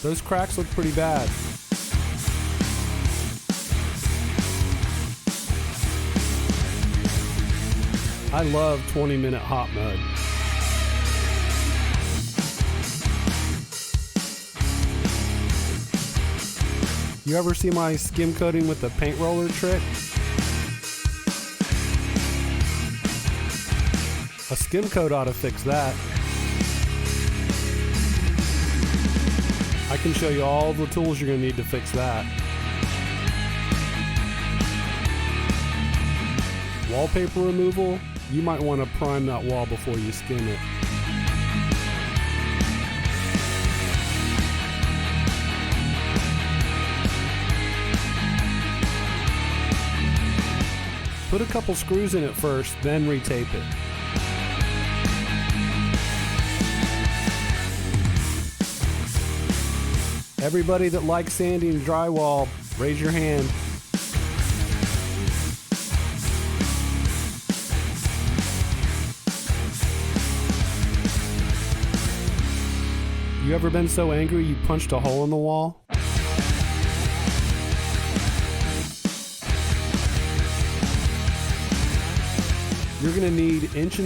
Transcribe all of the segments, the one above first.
Those cracks look pretty bad. I love 20-minute hot mud. You ever see my skim coating with the paint roller trick? A skim coat ought to fix that. I can show you all the tools you're going to need to fix that. Wallpaper removal, you might want to prime that wall before you skim it. Put a couple screws in it first, then retape it. Everybody that likes sanding drywall, raise your hand. You ever been so angry you punched a hole in the wall? You're going to need 1¼ inch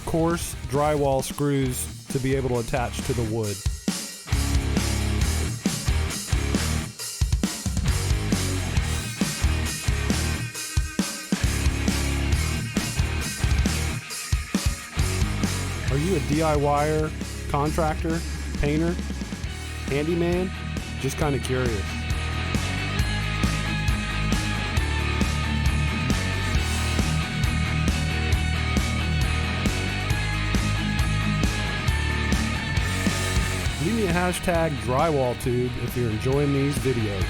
coarse drywall screws to be able to attach to the wood. Are you a DIYer, contractor, painter, handyman? Just kind of curious. Leave me a hashtag DrywallTube if you're enjoying these videos.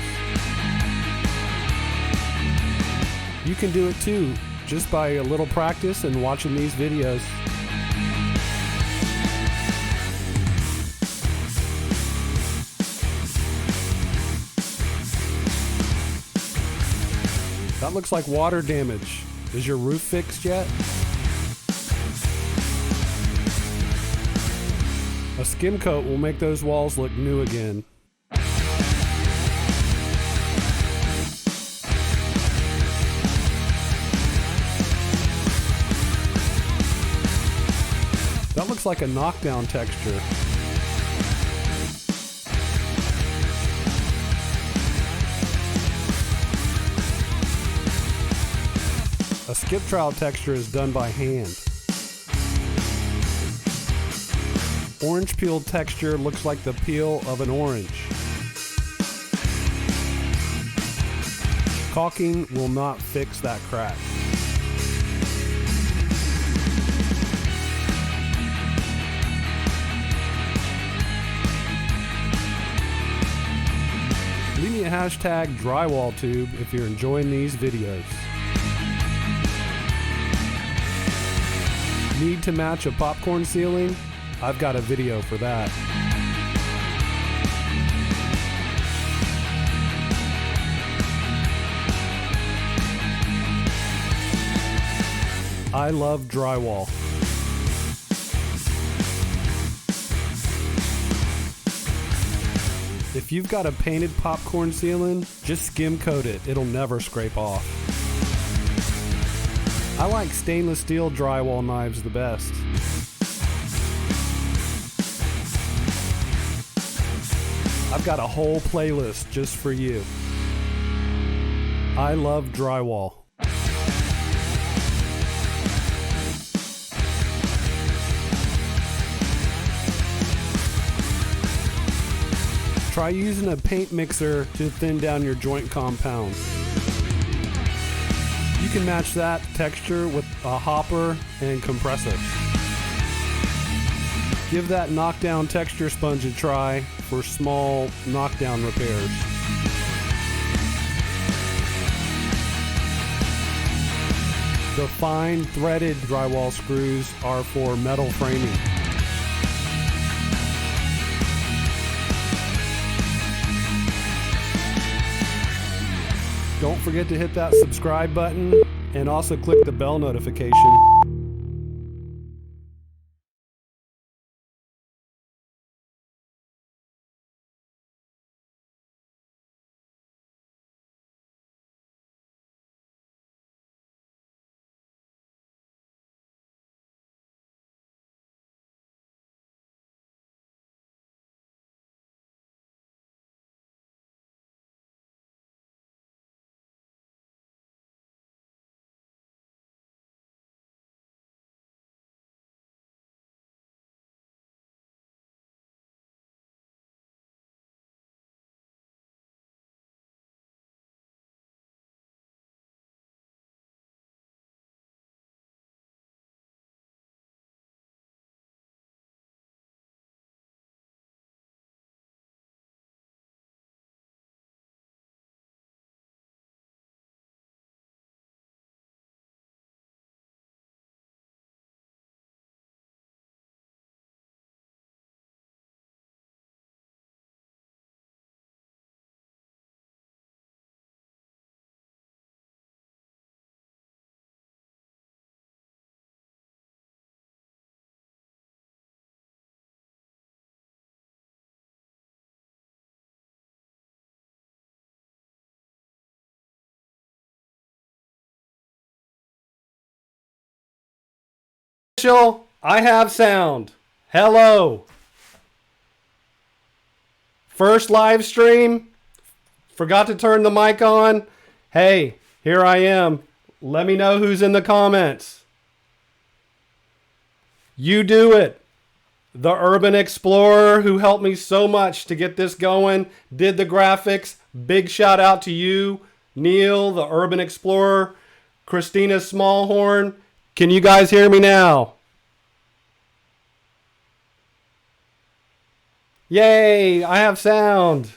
You can do it too, just by a little practice and watching these videos. That looks like water damage. Is your roof fixed yet? A skim coat will make those walls look new again. That looks like a knockdown texture. A skip trowel texture is done by hand. Orange peel texture looks like the peel of an orange. Caulking will not fix that crack. Leave me a hashtag DrywallTube if you're enjoying these videos. Need to match a popcorn ceiling? I've got a video for that. I love drywall. If you've got a painted popcorn ceiling, just skim coat it. It'll never scrape off. I like stainless steel drywall knives the best. I've got a whole playlist just for you. I love drywall. Try using a paint mixer to thin down your joint compound. You can match that texture with a hopper and compressor. Give that knockdown texture sponge a try for small knockdown repairs. The fine threaded drywall screws are for metal framing. Don't forget to hit that subscribe button and also click the bell notification. Mitchell, I have sound. Hello. First live stream. Forgot to turn the mic on. Hey, here I am. Let me know who's in the comments. You do it. The Urban Explorer, who helped me so much to get this going, did the graphics. Big shout out to you, Neil, the Urban Explorer, Christina Smallhorn. Can you guys hear me now? Yay, I have sound.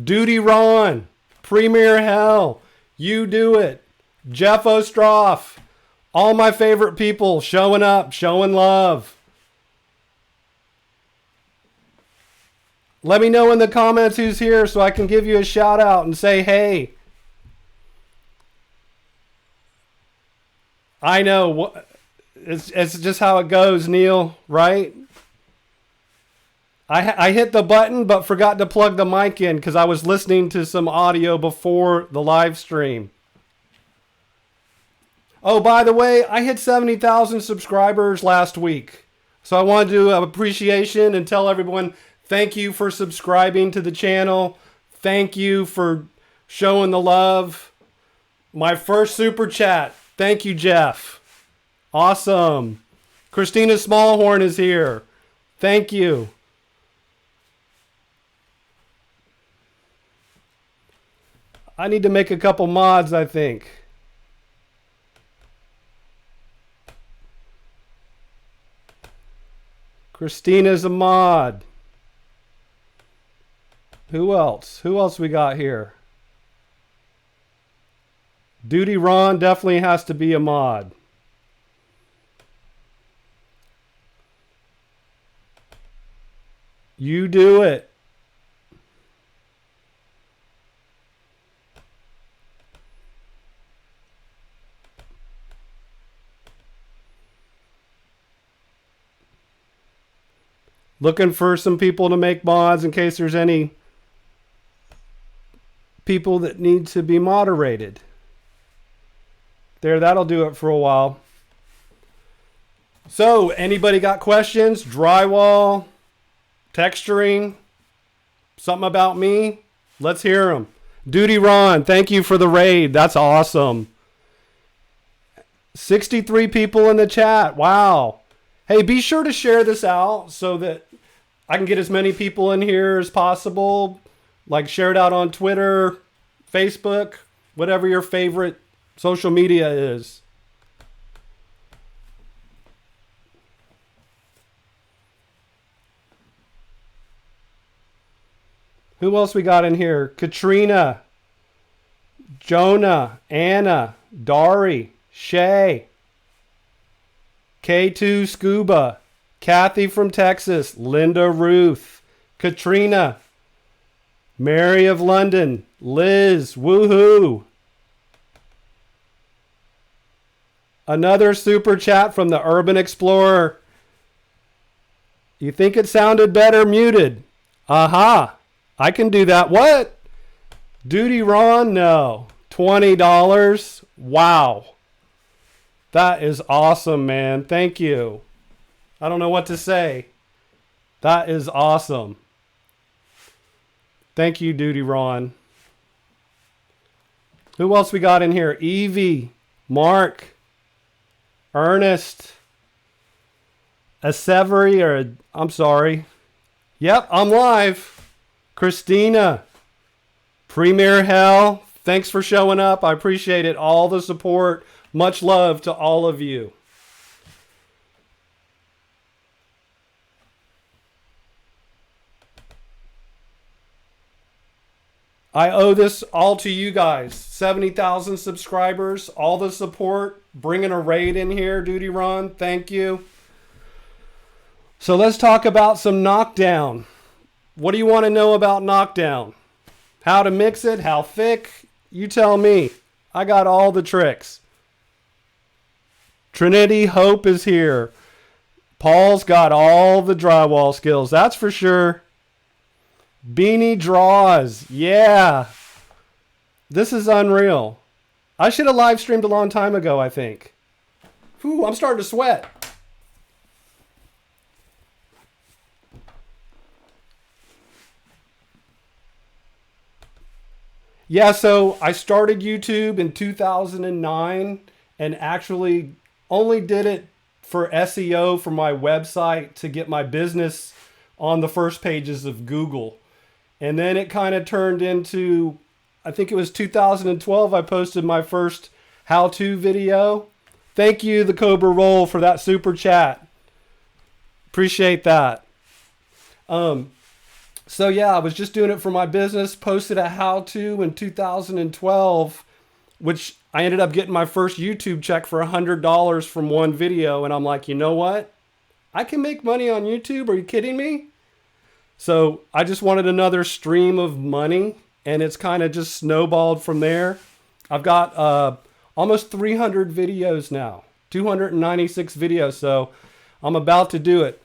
Duty Ron, Premier Hell, you do it. Jeff Ostroff, all my favorite people showing up, showing love. Let me know in the comments who's here so I can give you a shout out and say, hey. I know, it's just how it goes, Neil, right? I hit the button but forgot to plug the mic in because I was listening to some audio before the live stream. Oh, by the way, I hit 70,000 subscribers last week. So I wanted to do an appreciation and tell everyone thank you for subscribing to the channel. Thank you for showing the love. My first super chat. Thank you, Jeff. Awesome. Christina Smallhorn is here. Thank you. I need to make a couple mods, I think. Christina's a mod. Who else? Who else we got here? Duty Ron definitely has to be a mod. You do it. Looking for some people to make mods in case there's any people that need to be moderated. There, that'll do it for a while. So, anybody got questions? Drywall, texturing, something about me? Let's hear them. Duty Ron, thank you for the raid. That's awesome. 63 people in the chat. Wow. Hey, be sure to share this out so that I can get as many people in here as possible. Like, share it out on Twitter, Facebook, whatever your favorite social media is. Who else we got in here? Katrina, Jonah, Anna, Dari, Shay, K2 Scuba, Kathy from Texas, Linda Ruth, Katrina, Mary of London, Liz, woohoo. Another super chat from the Urban Explorer. You think it sounded better muted? Aha, I can do that. What? Duty Ron? No. $20. Wow. That is awesome, man. Thank you. I don't know what to say. That is awesome. Thank you, Duty Ron. Who else we got in here? Evie, Mark, Ernest, Asseveri, I'm sorry. Yep, I'm live. Christina, Premier Hell, thanks for showing up. I appreciate it. All the support. Much love to all of you. I owe this all to you guys. 70,000 subscribers, all the support, bringing a raid in here, Duty Ron. Thank you. So let's talk about some knockdown. What do you want to know about knockdown? How to mix it? How thick? You tell me. I got all the tricks. Trinity Hope is here. Paul's got all the drywall skills. That's for sure. Beanie Draws. Yeah. This is unreal. I should have live streamed a long time ago, I think. Ooh, I'm starting to sweat. Yeah, so I started YouTube in 2009 and actually only did it for SEO for my website to get my business on the first pages of Google. And then it kind of turned into, I think it was 2012, I posted my first how-to video. Thank you, the Cobra Roll, for that super chat. Appreciate that. So yeah, I was just doing it for my business, posted a how-to in 2012, which I ended up getting my first YouTube check for $100 from one video. And I'm like, you know what? I can make money on YouTube. Are you kidding me? So I just wanted another stream of money, and it's kind of just snowballed from there. I've got almost 300 videos now, 296 videos. So I'm about to do it.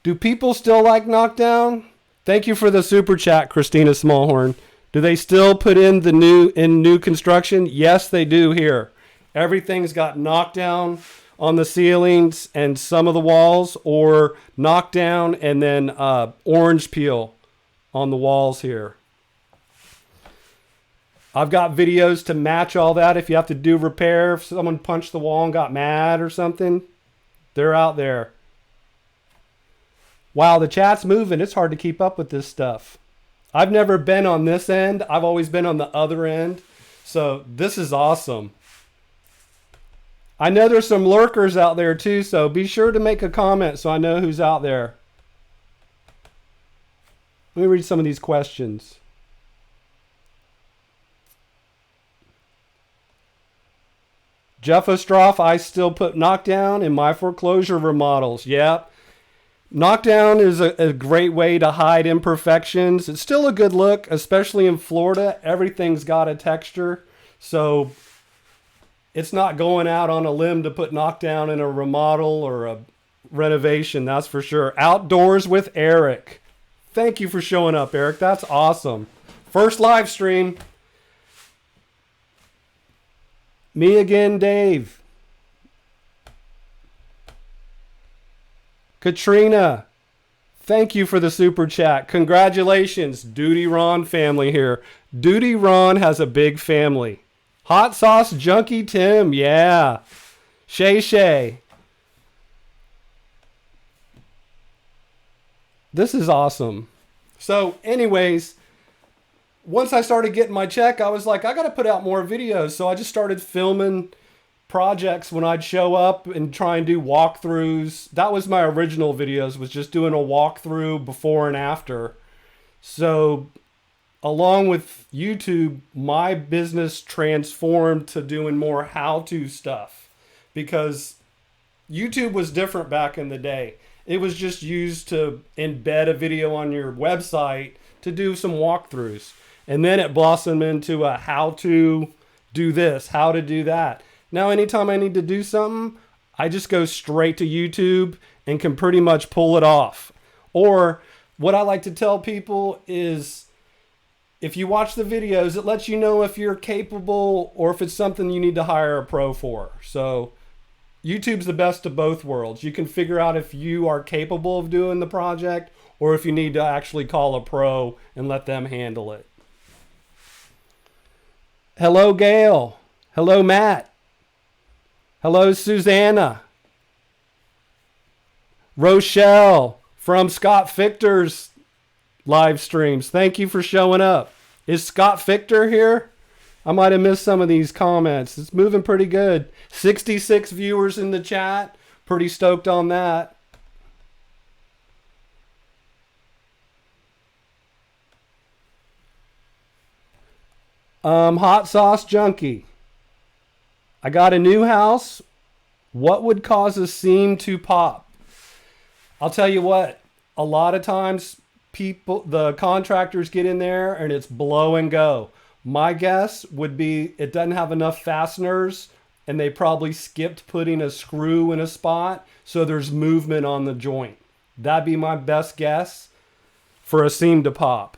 Do people still like Knockdown? Thank you for the super chat, Christina Smallhorn. Do they still put in the new construction? Yes, they do here. Everything's got knockdown on the ceilings and some of the walls, or knockdown and then orange peel on the walls here. I've got videos to match all that. If you have to do repair, if someone punched the wall and got mad or something, they're out there. Wow, the chat's moving. It's hard to keep up with this stuff. I've never been on this end. I've always been on the other end. So this is awesome. I know there's some lurkers out there too, so be sure to make a comment so I know who's out there. Let me read some of these questions. Jeff Ostroff, I still put knockdown in my foreclosure remodels. Yep. Knockdown is a great way to hide imperfections. It's still a good look, especially in Florida. Everything's got a texture. So it's not going out on a limb to put knockdown in a remodel or a renovation, that's for sure. Outdoors with Eric. Thank you for showing up, Eric. That's awesome. First live stream. Me again, Dave. Katrina, thank you for the super chat. Congratulations, Duty Ron family here. Duty Ron has a big family. Hot Sauce Junkie Tim, yeah. Shay Shay. This is awesome. So anyways, once I started getting my check, I was like, I got to put out more videos. So I just started filming projects when I'd show up and try and do walkthroughs. That was my original videos, was just doing a walkthrough before and after. So along with YouTube, my business transformed to doing more how-to stuff, because YouTube was different back in the day. It was just used to embed a video on your website to do some walkthroughs. And then it blossomed into a how to do this, how to do that. Now, anytime I need to do something, I just go straight to YouTube and can pretty much pull it off. Or what I like to tell people is, if you watch the videos, it lets you know if you're capable or if it's something you need to hire a pro for. So YouTube's the best of both worlds. You can figure out if you are capable of doing the project or if you need to actually call a pro and let them handle it. Hello, Gail. Hello, Matt. Hello, Susanna. Rochelle from Scott Fichter's live streams. Thank you for showing up. Is Scott Fichter here? I might have missed some of these comments. It's moving pretty good. 66 viewers in the chat. Pretty stoked on that. Hot Sauce Junkie. I got a new house. What would cause a seam to pop? I'll tell you what, a lot of times the contractors get in there and it's blow and go. My guess would be it doesn't have enough fasteners and they probably skipped putting a screw in a spot, so there's movement on the joint. That'd be my best guess for a seam to pop.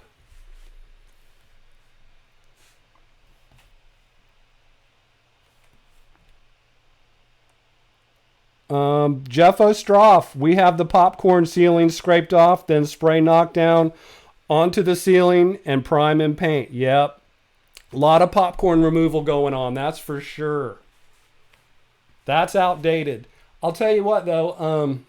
Jeff Ostroff, we have the popcorn ceiling scraped off, then spray knockdown onto the ceiling and prime and paint. Yep. A lot of popcorn removal going on, that's for sure. That's outdated. I'll tell you what though,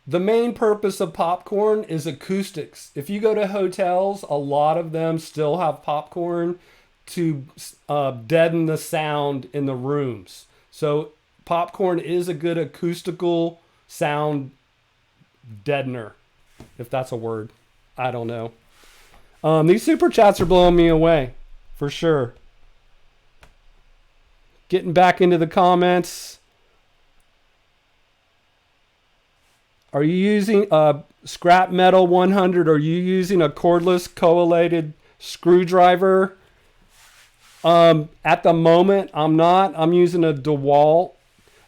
the main purpose of popcorn is acoustics. If you go to hotels, a lot of them still have popcorn to deaden the sound in the rooms. So popcorn is a good acoustical sound deadener, if that's a word. I don't know. These super chats are blowing me away, for sure. Getting back into the comments. Are you using a scrap metal 100? Are you using a cordless collated screwdriver? At the moment, I'm not. I'm using a DeWalt,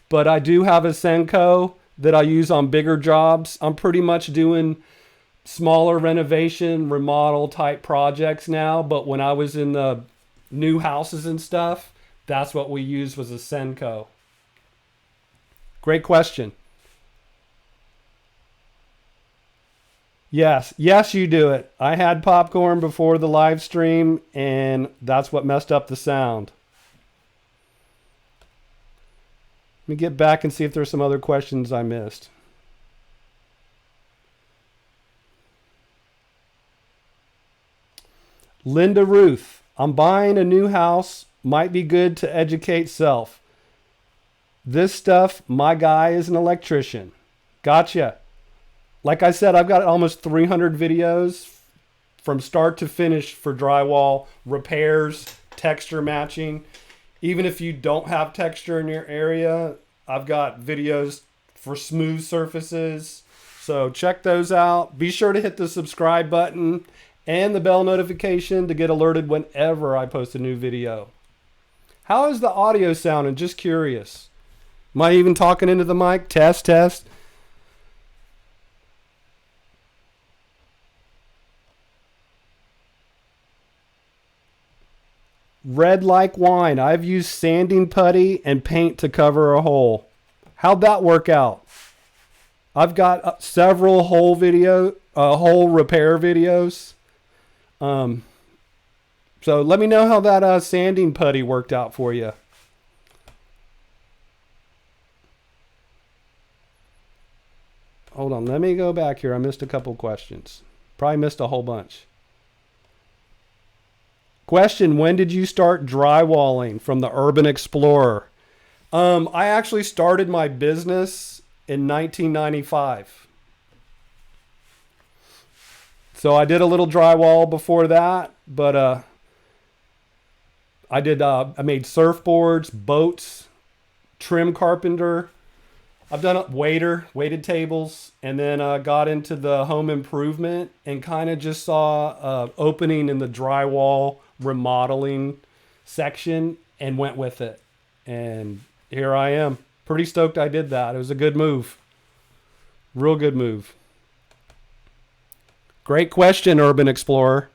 but I do have a Senko that I use on bigger jobs. I'm pretty much doing smaller renovation, remodel type projects now, but when I was in the new houses and stuff, that's what we used was a Senko. Great question. Yes, you do it. I had popcorn before the live stream, and that's what messed up the sound. Let me get back and see if there's some other questions I missed. Linda Ruth, I'm buying a new house. Might be good to educate self. This stuff, my guy is an electrician. Gotcha. Like I said, I've got almost 300 videos from start to finish for drywall, repairs, texture matching. Even if you don't have texture in your area, I've got videos for smooth surfaces. So check those out. Be sure to hit the subscribe button and the bell notification to get alerted whenever I post a new video. How is the audio sounding? Just curious. Am I even talking into the mic? Test. Red like wine. I've used sanding putty and paint to cover a hole. How'd that work out? I've got several hole repair videos. So let me know how that sanding putty worked out for you. Hold on, let me go back here. I missed a couple questions. Probably missed a whole bunch. Question, when did you start drywalling? From the Urban Explorer. I actually started my business in 1995. So I did a little drywall before that, but I made surfboards, boats, trim carpenter. I've done weighted tables, and then got into the home improvement and kind of just saw opening in the drywall remodeling section and went with it. And here I am. Pretty stoked I did that. It was a good move. Real good move. Great question, Urban Explorer.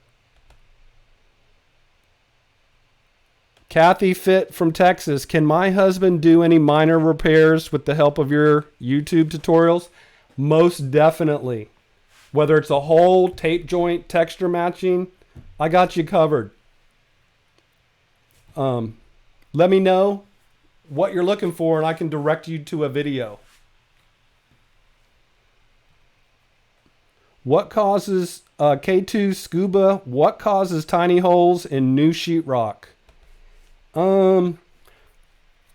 Kathy Fit from Texas. Can my husband do any minor repairs with the help of your YouTube tutorials? Most definitely. Whether it's a hole, tape joint, texture matching, I got you covered. Let me know what you're looking for and I can direct you to a video. What causes K2 Scuba? What causes tiny holes in new sheetrock?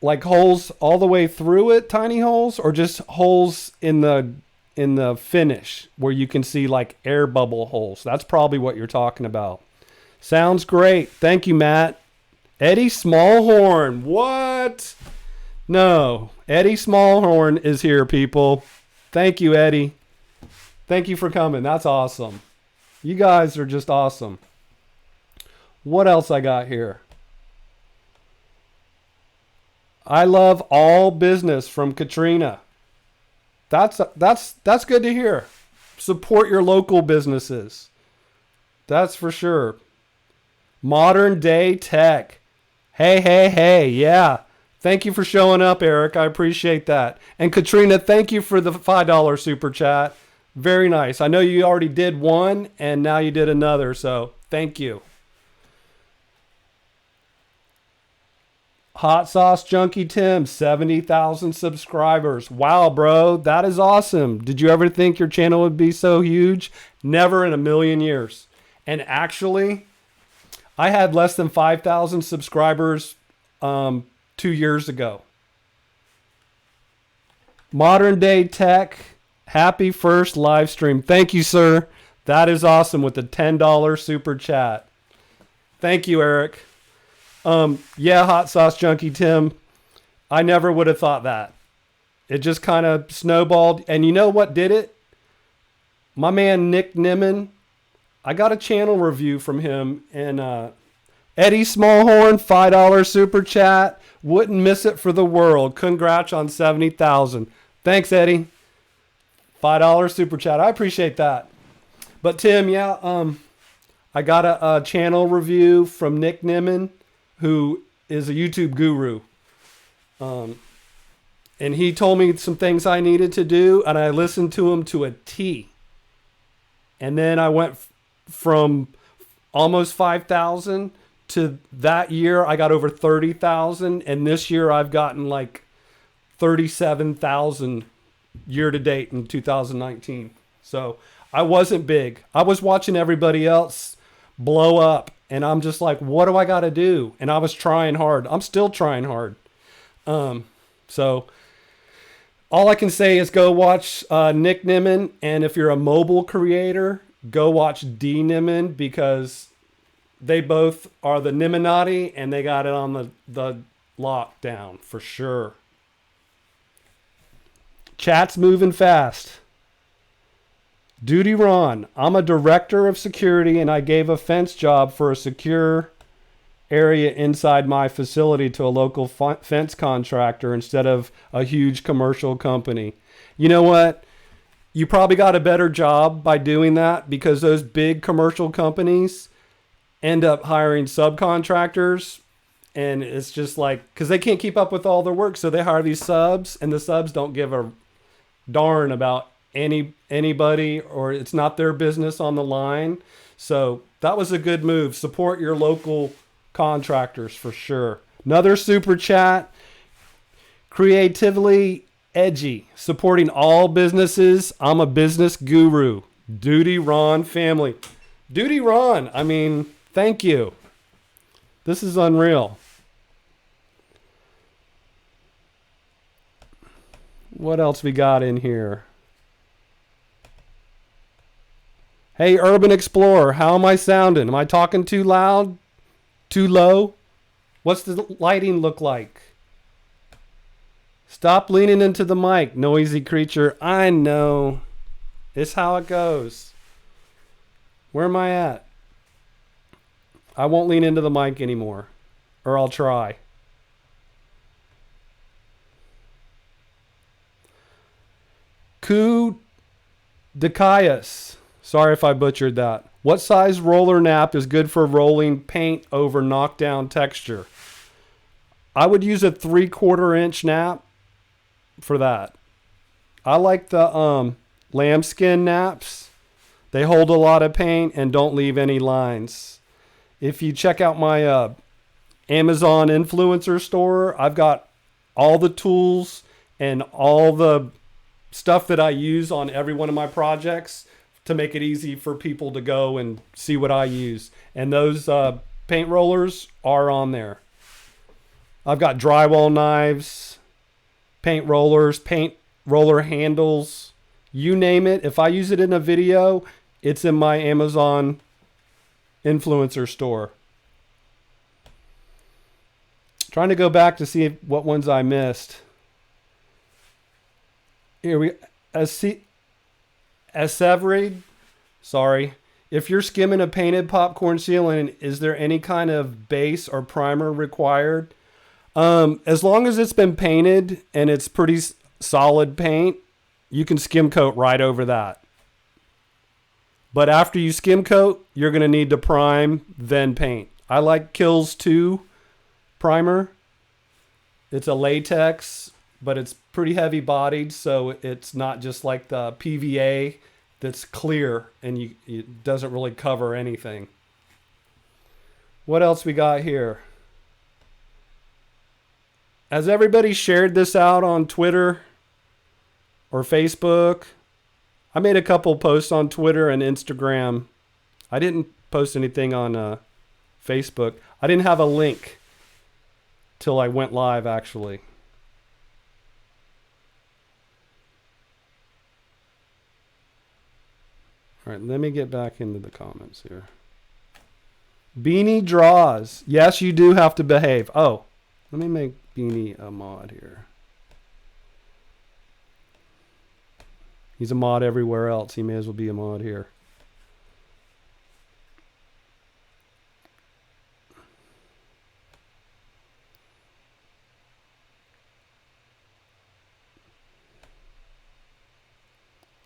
Like holes all the way through it, tiny holes, or just holes in the finish where you can see like air bubble holes? That's probably what you're talking about. Sounds great. Thank you, Matt. Eddie Smallhorn. What? No, Eddie Smallhorn is here, people. Thank you, Eddie. Thank you for coming. That's awesome. You guys are just awesome. What else I got here? I love all business from Katrina. That's good to hear. Support your local businesses. That's for sure. Modern day tech. Hey. Yeah. Thank you for showing up, Eric. I appreciate that. And Katrina, thank you for the $5 super chat. Very nice. I know you already did one and now you did another. So thank you. Hot Sauce Junkie Tim, 70,000 subscribers. Wow, bro, that is awesome. Did you ever think your channel would be so huge? Never in a million years. And actually, I had less than 5,000 subscribers 2 years ago. Modern Day Tech, happy first live stream. Thank you, sir. That is awesome with the $10 super chat. Thank you, Eric. Yeah, Hot Sauce Junkie Tim, I never would have thought that. It just kind of snowballed. And you know what did it? My man, Nick Nimmin, I got a channel review from him. And Eddie Smallhorn, $5 super chat. Wouldn't miss it for the world. Congrats on 70,000. Thanks, Eddie. $5 super chat. I appreciate that. But Tim, yeah, I got a channel review from Nick Nimmin, who is a YouTube guru. And he told me some things I needed to do, and I listened to him to a T. And then I went from almost 5,000 to that year I got over 30,000, and this year I've gotten like 37,000 year to date in 2019. So I wasn't big. I was watching everybody else blow up, and I'm just like, what do I got to do? And I was trying hard. I'm still trying hard. So all I can say is go watch Nick Nimmin, and if you're a mobile creator, go watch D Nimmin, because they both are the Nimminati, and they got it on the lockdown for sure. Chat's moving fast. Duty Ron, I'm a director of security, and I gave a fence job for a secure area inside my facility to a local fence contractor instead of a huge commercial company. You know what? You probably got a better job by doing that, because those big commercial companies end up hiring subcontractors, and it's just like, because they can't keep up with all their work, so they hire these subs, and the subs don't give a darn about anybody, or it's not their business on the line. So that was a good move. Support your local contractors for sure. Another super chat. Creatively edgy, supporting all businesses. I'm a business guru. Duty Ron family. Duty Ron, I mean, thank you. This is unreal. What else we got in here? Hey, Urban Explorer, how am I sounding? Am I talking too loud? Too low? What's the lighting look like? Stop leaning into the mic, noisy creature. I know. It's how it goes. Where am I at? I won't lean into the mic anymore. Or I'll try. Ku Dikaias. Sorry if I butchered that. What size roller nap is good for rolling paint over knockdown texture? I would use a 3/4 inch nap for that. I like the lambskin naps. They hold a lot of paint and don't leave any lines. If you check out my Amazon influencer store, I've got all the tools and all the stuff that I use on every one of my projects to make it easy for people to go and see what I use. And those paint rollers are on there. I've got drywall knives, paint rollers, paint roller handles, you name it. If I use it in a video, it's in my Amazon influencer store. Trying to go back to see what ones I missed. Here we Severid, sorry. If you're skimming a painted popcorn ceiling, is there any kind of base or primer required? As long as it's been painted and it's pretty solid paint, you can skim coat right over that. But after you skim coat, you're going to need to prime, then paint. I like Kills 2 primer. It's a latex, but it's pretty heavy bodied, so it's not just like the PVA that's clear and it doesn't really cover anything. What else we got here? Has everybody shared this out on Twitter or Facebook? I made a couple posts on Twitter and Instagram. I didn't post anything on Facebook. I didn't have a link till I went live, actually. All right, let me get back into the comments here. Beanie draws. Yes, you do have to behave. Oh, let me make Beanie a mod here. He's a mod everywhere else. He may as well be a mod here.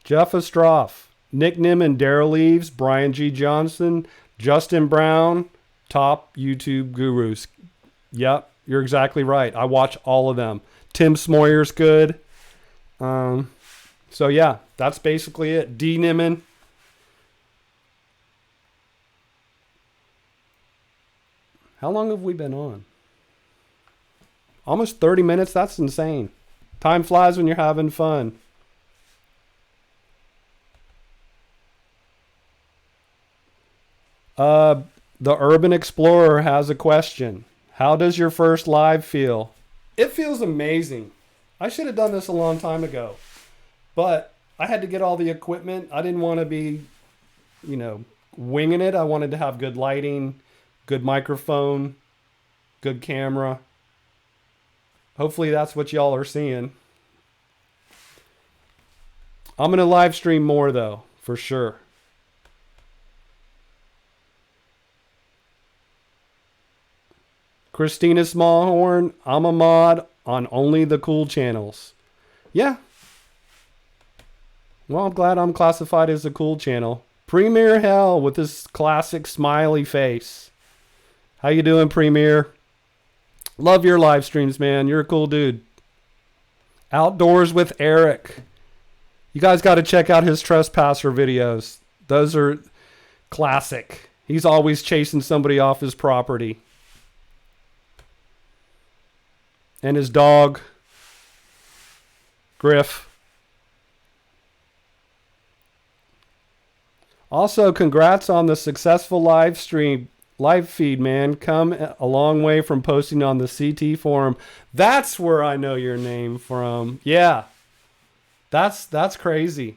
Jeff Ostroff, Nick Nim and Daryl Leaves, Brian G. Johnson, Justin Brown, top YouTube gurus. Yep, you're exactly right. I watch all of them. Tim Smoyer's good. So yeah, that's basically it. D. Nimmin. How long have we been on? Almost 30 minutes. That's insane. Time flies when you're having fun. The Urban Explorer has a question. How does your first live feel? It feels amazing. I should have done this a long time ago, but I had to get all the equipment. I didn't want to be, winging it. I wanted to have good lighting, good microphone, good camera. Hopefully that's what y'all are seeing. I'm going to live stream more though, for sure. Christina Smallhorn, I'm a mod on only the cool channels. Yeah. Well, I'm glad I'm classified as a cool channel. Premier Hell with this classic smiley face. How you doing, Premier? Love your live streams, man. You're a cool dude. Outdoors with Eric. You guys got to check out his Trespasser videos. Those are classic. He's always chasing somebody off his property. And his dog, Griff. Also, congrats on the successful live feed, man. Come a long way from posting on the CT forum. That's where I know your name from. Yeah, that's crazy.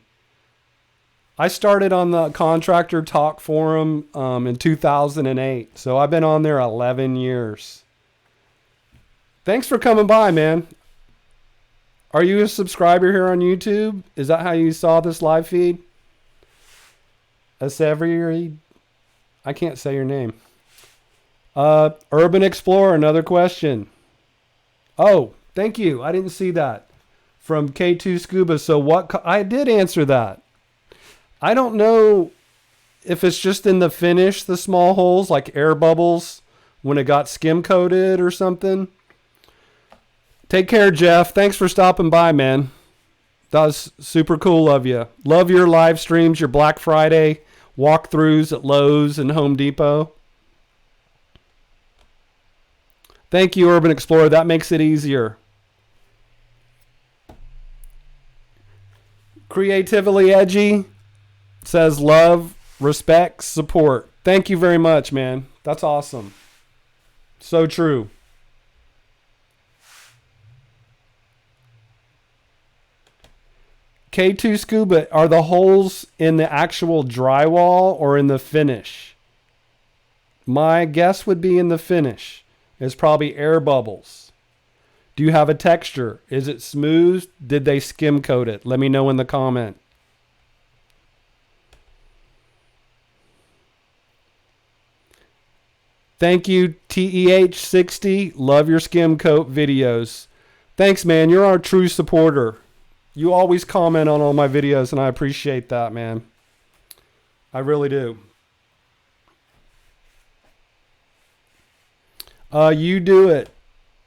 I started on the Contractor Talk forum in 2008, so I've been on there 11 years. Thanks for coming by, man. Are you a subscriber here on YouTube? Is that how you saw this live feed? Aseveri? I can't say your name. Urban Explorer, another question. Oh, thank you. I didn't see that. From K2 Scuba. So what? I did answer that. I don't know if it's just in the finish, the small holes, like air bubbles, when it got skim coated or something. Take care, Jeff. Thanks for stopping by, man. That was super cool of you. Love your live streams, your Black Friday walkthroughs at Lowe's and Home Depot. Thank you, Urban Explorer. That makes it easier. Creatively Edgy says love, respect, support. Thank you very much, man. That's awesome. So true. K2 Scuba, are the holes in the actual drywall or in the finish? My guess would be in the finish. It's probably air bubbles. Do you have a texture? Is it smooth? Did they skim coat it? Let me know in the comment. Thank you, TEH60. Love your skim coat videos. Thanks, man. You're our true supporter. You always comment on all my videos, and I appreciate that, man. I really do. You do it.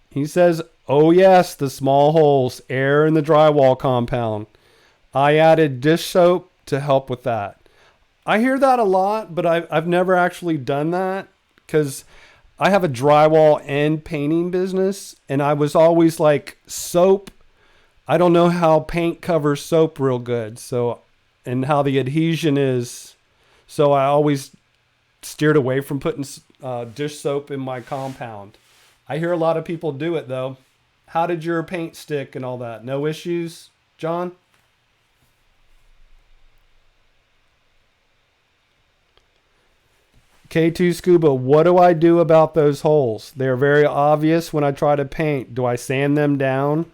He says, oh yes, the small holes, air in the drywall compound. I added dish soap to help with that. I hear that a lot, but I've never actually done that because I have a drywall and painting business, and I was always like, soap. I don't know how paint covers soap real good. So, and how the adhesion is. So I always steered away from putting dish soap in my compound. I hear a lot of people do it though. How did your paint stick and all that? No issues, John? K2 Scuba, what do I do about those holes? They're very obvious when I try to paint. Do I sand them down?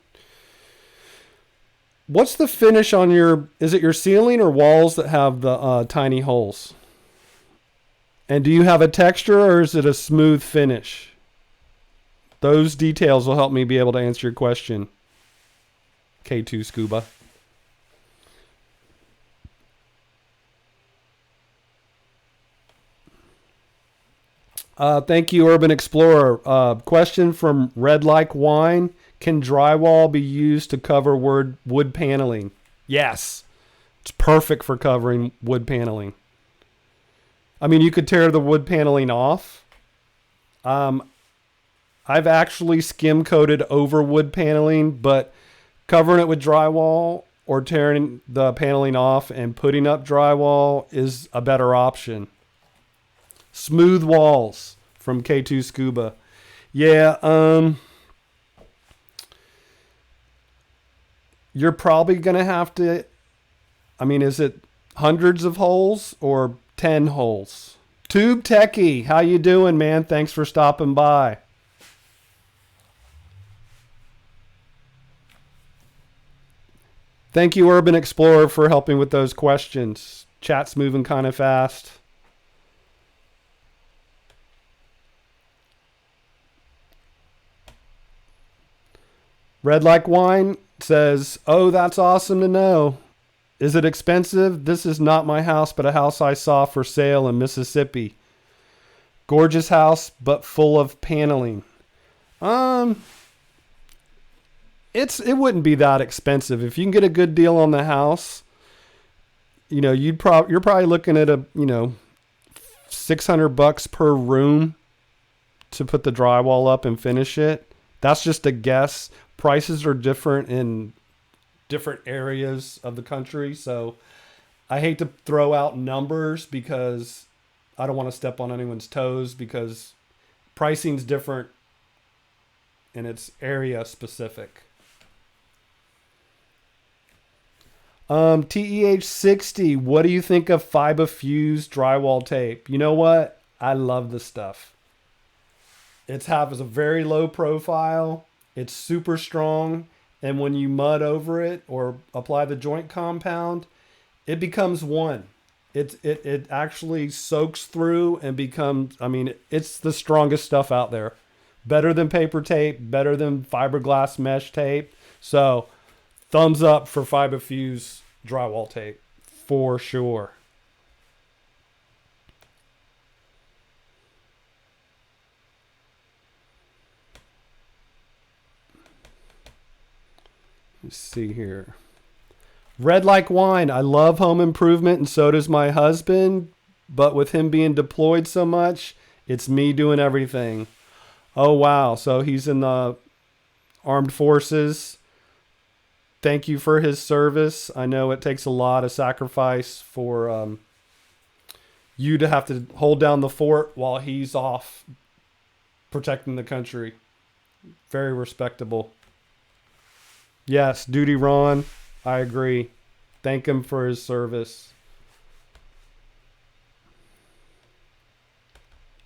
What's the finish on is it your ceiling or walls that have the tiny holes? And do you have a texture or is it a smooth finish? Those details will help me be able to answer your question. K2 Scuba. Thank you, Urban Explorer. Question from Red Like Wine. Can drywall be used to cover wood paneling? Yes. It's perfect for covering wood paneling. I mean, you could tear the wood paneling off. I've actually skim coated over wood paneling, but covering it with drywall or tearing the paneling off and putting up drywall is a better option. Smooth walls from K2 Scuba. Yeah, you're probably going to have to, I mean, is it hundreds of holes or 10 holes? Tube Techie, how you doing, man? Thanks for stopping by. Thank you, Urban Explorer, for helping with those questions. Chat's moving kind of fast. Red Like Wine says, oh, that's awesome to know. Is it expensive? This is not my house, but a house I saw for sale in Mississippi. Gorgeous house, but full of paneling. It wouldn't be that expensive. If you can get a good deal on the house, you know, you're probably looking at $600 per room to put the drywall up and finish it. That's just a guess. Prices are different in different areas of the country. So I hate to throw out numbers because I don't want to step on anyone's toes because pricing's different and it's area specific. TEH60, what do you think of fiber fused drywall tape? You know what? I love this stuff. It has a very low profile. It's super strong. And when you mud over it or apply the joint compound, it becomes one. It actually soaks through and becomes, I mean, it's the strongest stuff out there. Better than paper tape, better than fiberglass mesh tape. So thumbs up for fiber fuse drywall tape for sure. Let's see here. Red Like Wine. I love home improvement and so does my husband. But with him being deployed so much, it's me doing everything. Oh, wow. So he's in the armed forces. Thank you for his service. I know it takes a lot of sacrifice for you to have to hold down the fort while he's off protecting the country. Very respectable. Yes, Duty Ron, I agree. Thank him for his service.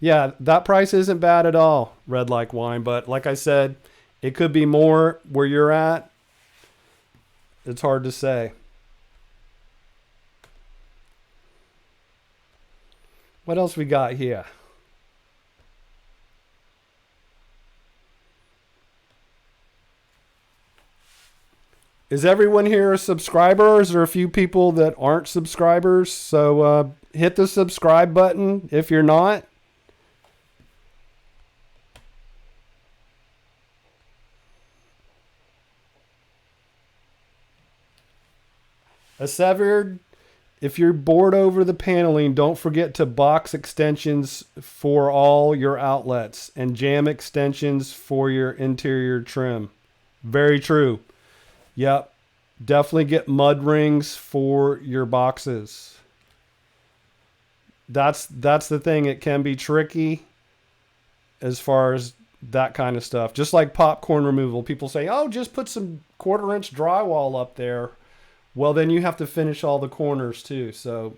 Yeah, that price isn't bad at all, Red Like Wine. But like I said, it could be more where you're at. It's hard to say. What else we got here? Is everyone here a subscriber, or is there a few people that aren't subscribers? So hit the subscribe button if you're not. Severed if you're bored over the paneling, don't forget to box extensions for all your outlets and jam extensions for your interior trim. Very true. Yep. Definitely get mud rings for your boxes. That's the thing. It can be tricky as far as that kind of stuff. Just like popcorn removal. People say, oh, just put some 1/4-inch drywall up there. Well, then you have to finish all the corners too. So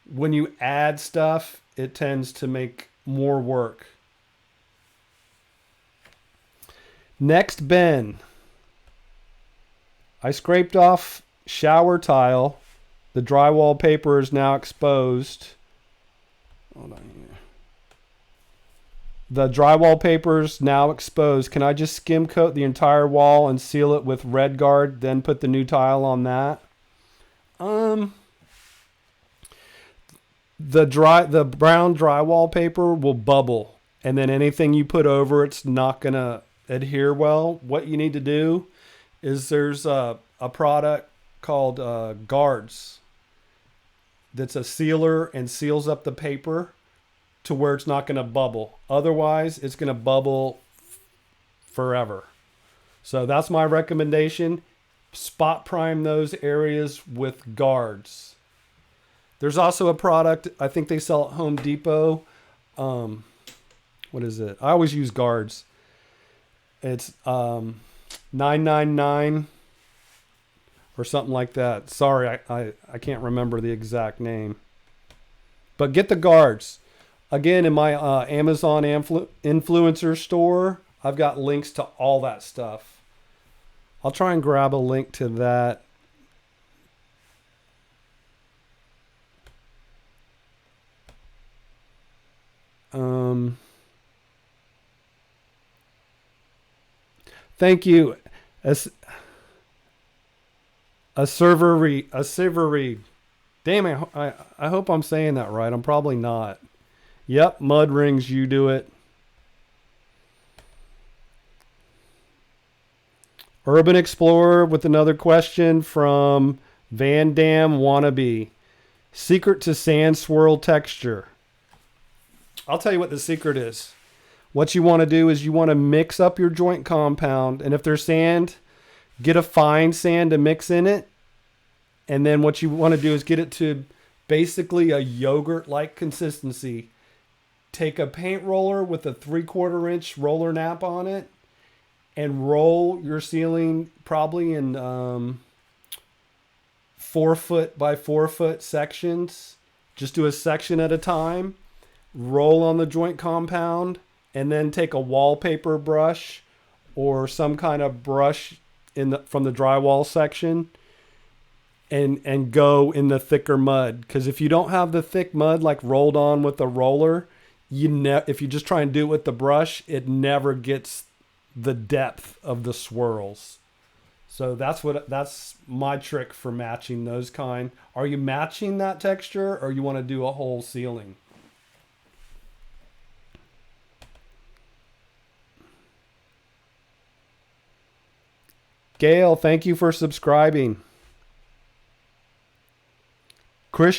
when you add stuff, it tends to make more work. Next, Ben. I scraped off shower tile. The drywall paper is now exposed. Hold on here. The drywall paper is now exposed. Can I just skim coat the entire wall and seal it with Red Guard, then put the new tile on that? The brown drywall paper will bubble, and then anything you put over it's not gonna adhere well. What you need to do is there's a product called Guards that's a sealer and seals up the paper to where it's not going to bubble. Otherwise, it's going to bubble forever. So that's my recommendation. Spot prime those areas with Guards. There's also a product, I think they sell at Home Depot. What is it? I always use Guards. It's $9.99 or something like that. Sorry, I can't remember the exact name. But get the Guards. Again, in my Amazon influencer store, I've got links to all that stuff. I'll try and grab a link to that. Thank you. A server read. Damn it. I hope I'm saying that right. I'm probably not. Yep. Mud rings. You do it. Urban Explorer with another question from Van Dam Wannabe. Secret to sand swirl texture. I'll tell you what the secret is. What you want to do is you want to mix up your joint compound. And if there's sand, get a fine sand to mix in it. And then what you want to do is get it to basically a yogurt-like consistency. Take a paint roller with a 3/4-inch roller nap on it and roll your ceiling probably in 4 foot by 4 foot sections. Just do a section at a time. Roll on the joint compound and then take a wallpaper brush or some kind of brush from the drywall section and go in the thicker mud. Because if you don't have the thick mud like rolled on with a roller, if you just try and do it with the brush, it never gets the depth of the swirls. So that's my trick for matching those kind. Are you matching that texture or you want to do a whole ceiling? Gail, thank you for subscribing. Chris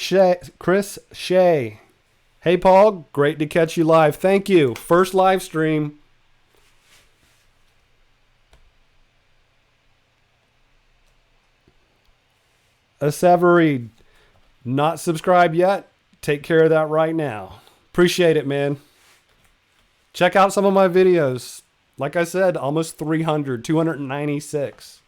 Shea. Hey, Paul. Great to catch you live. Thank you. First live stream. Severid. Not subscribed yet? Take care of that right now. Appreciate it, man. Check out some of my videos. Like I said, almost 300, 296.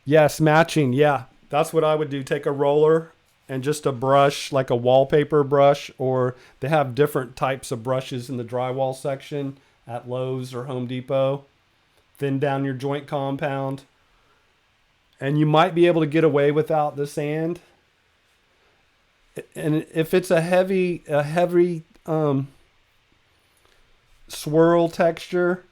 Yes, matching. Yeah, that's what I would do. Take a roller and just a brush, like a wallpaper brush, or they have different types of brushes in the drywall section at Lowe's or Home Depot. Thin down your joint compound. And you might be able to get away without the sand. And if it's a heavy swirl texture,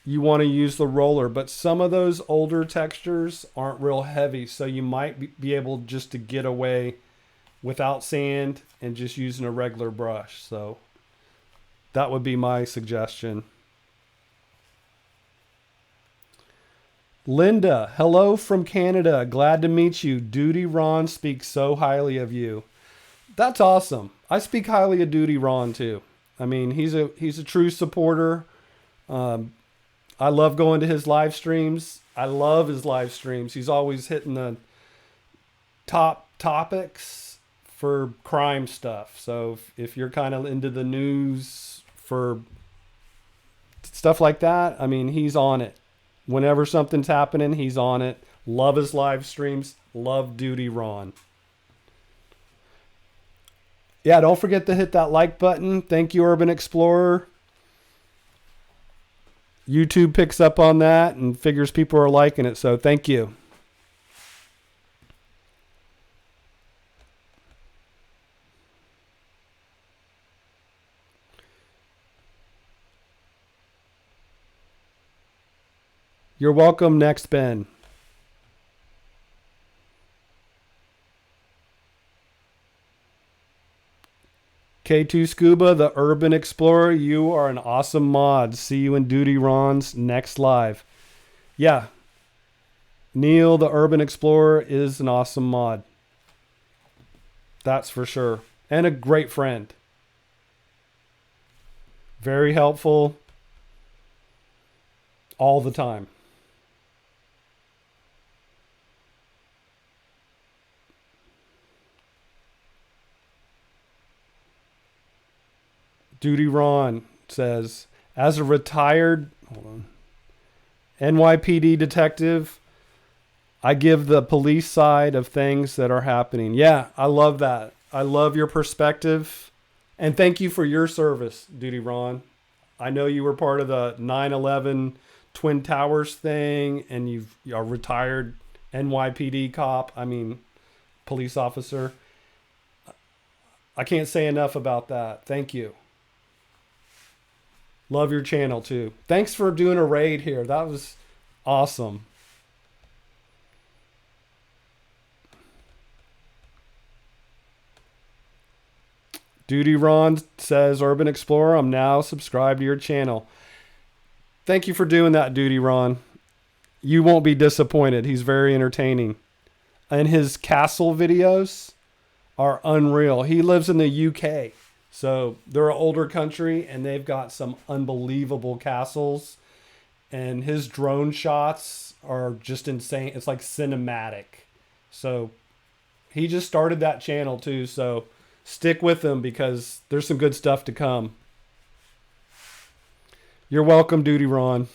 you want to use the roller. But some of those older textures aren't real heavy, so you might be able just to get away without sand and just using a regular brush. So that would be my suggestion. Linda, hello from Canada. Glad to meet you. Duty Ron speaks so highly of you. That's awesome. I speak highly of Duty Ron too. I mean, he's a true supporter. I love going to his live streams. I love his live streams. He's always hitting the top topics for crime stuff. So if you're kind of into the news for stuff like that, I mean, he's on it. Whenever something's happening, he's on it. Love his live streams. Love Duty Ron. Yeah, don't forget to hit that like button. Thank you, Urban Explorer. YouTube picks up on that and figures people are liking it, so thank you. You're welcome. Next, Ben. K2 Scuba, the Urban Explorer, you are an awesome mod. See you in Duty Ron's next live. Yeah. Neil, the Urban Explorer, is an awesome mod. That's for sure. And a great friend. Very helpful. All the time. Duty Ron says, as a retired NYPD detective, I give the police side of things that are happening. Yeah, I love that. I love your perspective. And thank you for your service, Duty Ron. I know you were part of the 9/11 Twin Towers thing, and you're a retired NYPD cop. I mean, police officer. I can't say enough about that. Thank you. Love your channel too. Thanks for doing a raid here. That was awesome. Duty Ron says, Urban Explorer, I'm now subscribed to your channel. Thank you for doing that, Duty Ron. You won't be disappointed. He's very entertaining. And his castle videos are unreal. He lives in the UK. So they're an older country and they've got some unbelievable castles. And his drone shots are just insane. It's like cinematic. So he just started that channel too. So stick with him because there's some good stuff to come. You're welcome, Duty Ron.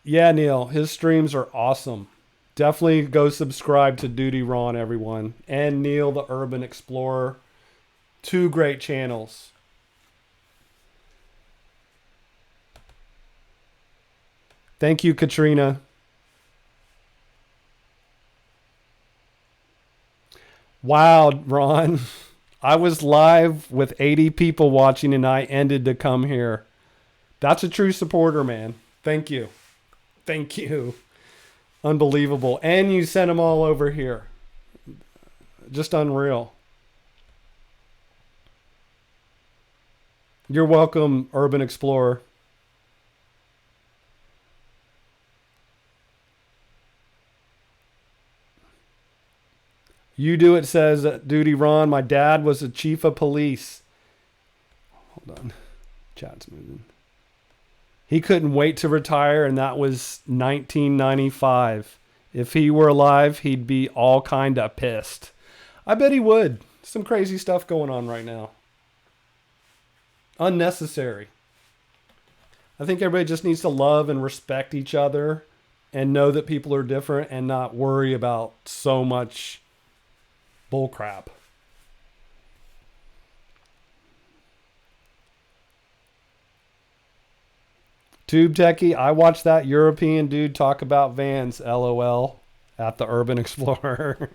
Yeah, Neil, his streams are awesome. Definitely go subscribe to Duty Ron, everyone. And Neil, the Urban Explorer. Two great channels. Thank you, Katrina. Wow, Ron. I was live with 80 people watching and I ended to come here. That's a true supporter, man. Thank you. Thank you. Unbelievable. And you sent them all over here. Just unreal. You're welcome, Urban Explorer. You do it, says Duty Ron. My dad was a chief of police. Hold on. Chat's moving. He couldn't wait to retire, and that was 1995. If he were alive, he'd be all kind of pissed. I bet he would. Some crazy stuff going on right now. Unnecessary. I think everybody just needs to love and respect each other and know that people are different and not worry about so much bullcrap. Tube Techie, I watched that European dude talk about vans, LOL, at the Urban Explorer.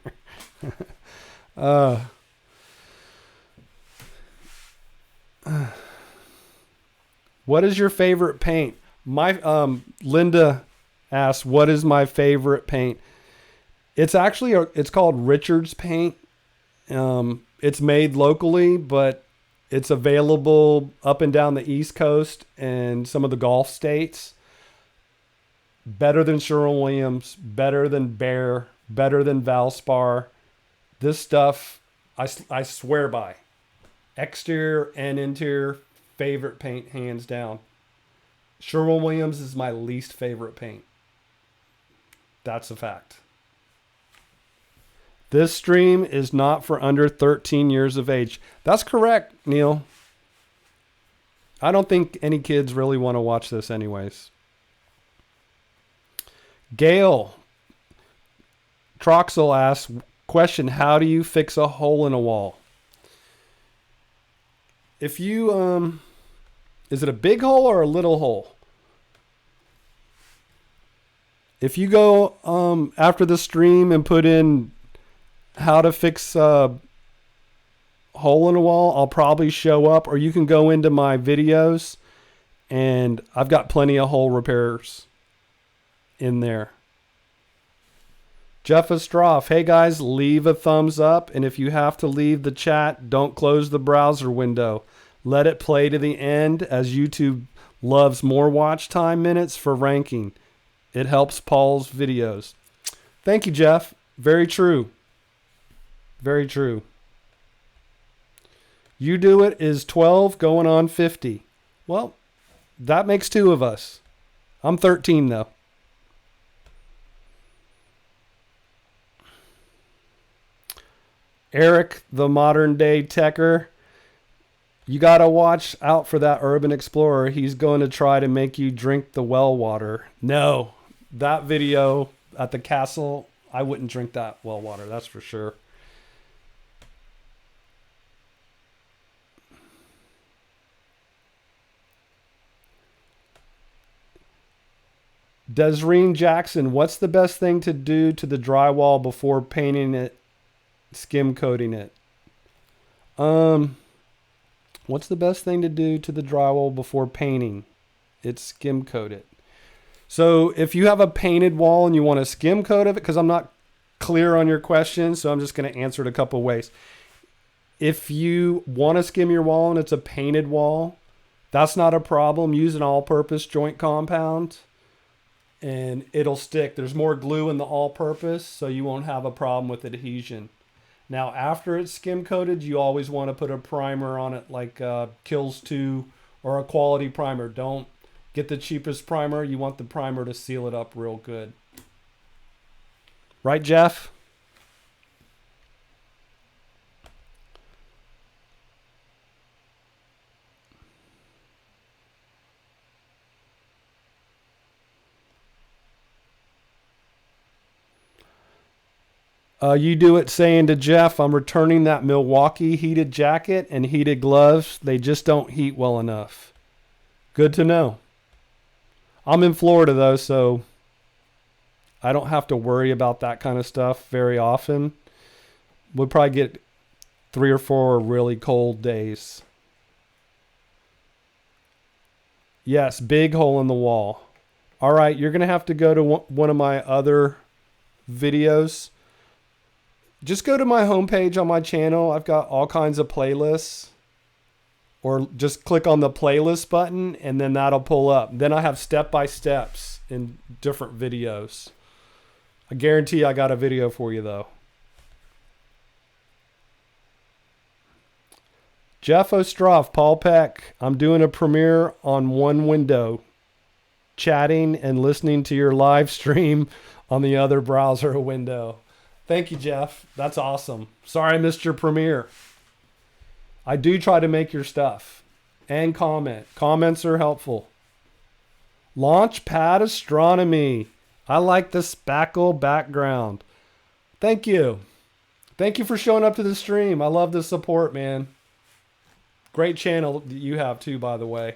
What is your favorite paint? My Linda asks, what is my favorite paint? It's actually, it's called Richard's paint. It's made locally, but it's available up and down the East Coast and some of the Gulf states. Better than Sherwin-Williams, better than Behr, better than Valspar. This stuff, I swear by. Exterior and interior, favorite paint, hands down. Sherwin-Williams is my least favorite paint. That's a fact. This stream is not for under 13 years of age. That's correct, Neil. I don't think any kids really want to watch this anyways. Gail Troxel asks, question, how do you fix a hole in a wall? If you, is it a big hole or a little hole? If you go after the stream and put in how to fix a hole in a wall, I'll probably show up, or you can go into my videos and I've got plenty of hole repairs in there. Jeff Ostroff, hey guys, leave a thumbs up, and if you have to leave the chat, don't close the browser window. Let it play to the end, as YouTube loves more watch time minutes for ranking. It helps Paul's videos. Thank you, Jeff. Very true. Very true. You do it is 12 going on 50. Well, that makes two of us. I'm 13 though. Eric, the modern day techer, you got to watch out for that Urban Explorer. He's going to try to make you drink the well water. No, that video at the castle, I wouldn't drink that well water. That's for sure. Desreen Jackson, what's the best thing to do to the drywall before painting it, skim coating it? What's the best thing to do to the drywall before painting it, skim coat it? So if you have a painted wall and you want to skim coat of it, because I'm not clear on your question, so I'm just going to answer it a couple ways. If you want to skim your wall and it's a painted wall, that's not a problem. Use an all-purpose joint compound and it'll stick. There's more glue in the all-purpose, so you won't have a problem with adhesion. Now, after it's skim coated, you always want to put a primer on it, like Kills 2 or a quality primer. Don't get the cheapest primer. You want the primer to seal it up real good. Right, Jeff? You do it saying to Jeff, I'm returning that Milwaukee heated jacket and heated gloves. They just don't heat well enough. Good to know. I'm in Florida though, so I don't have to worry about that kind of stuff very often. We'll probably get 3 or 4 really cold days. Yes, big hole in the wall. All right, you're going to have to go to one of my other videos. Just go to my homepage on my channel. I've got all kinds of playlists. Or just click on the playlist button and then that'll pull up. Then I have step-by-steps in different videos. I guarantee I got a video for you though. Jeff Ostroff, Paul Peck. I'm doing a premiere on one window. Chatting and listening to your live stream on the other browser window. Thank you, Jeff. That's awesome. Sorry I missed your premiere. I do try to make your stuff. And comment. Comments are helpful. Launchpad Astronomy. I like the spackle background. Thank you. Thank you for showing up to the stream. I love the support, man. Great channel that you have too, by the way.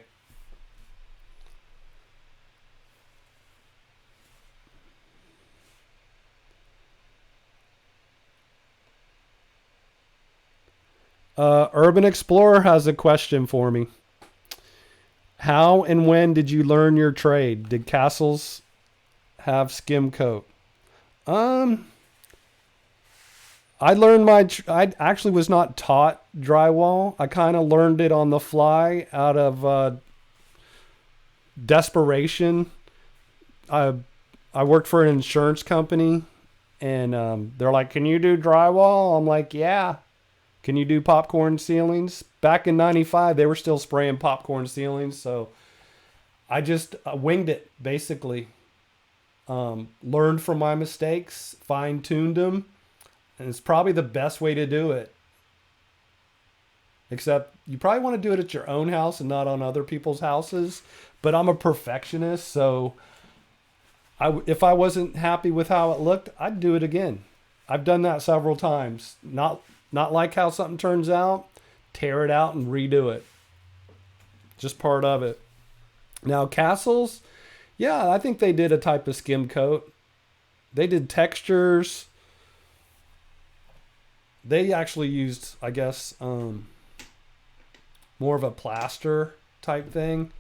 Urban Explorer has a question for me. How and when did you learn your trade? Did castles have skim coat? I learned I actually was not taught drywall. I kind of learned it on the fly out of desperation. I worked for an insurance company, and they're like, "Can you do drywall?" I'm like, "Yeah." "Can you do popcorn ceilings?" Back in '95, they were still spraying popcorn ceilings, so I just winged it, basically. Learned from my mistakes, fine-tuned them, and it's probably the best way to do it. Except you probably want to do it at your own house and not on other people's houses. But I'm a perfectionist, so if I wasn't happy with how it looked, I'd do it again. I've done that several times. Not like how something turns out, tear it out and redo it. Just part of it. Now castles, yeah, I think they did a type of skim coat. They did textures. They actually used, I guess, more of a plaster type thing.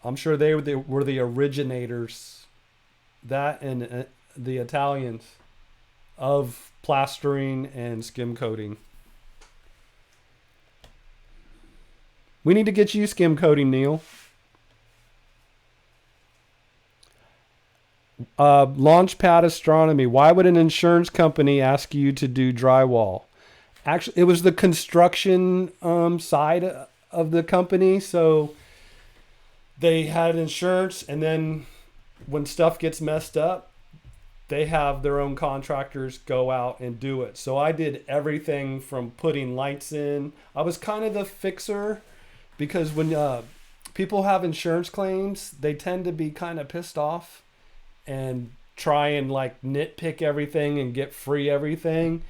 I'm sure they were the originators, that and the Italians, of plastering and skim coating. We need to get you skim coating, Neil. Launchpad Astronomy. Why would an insurance company ask you to do drywall? Actually, it was the construction side of the company. So they had insurance, and then when stuff gets messed up, they have their own contractors go out and do it. So I did everything from putting lights in. I was kind of the fixer, because when people have insurance claims, they tend to be kind of pissed off and try and like nitpick everything and get free everything.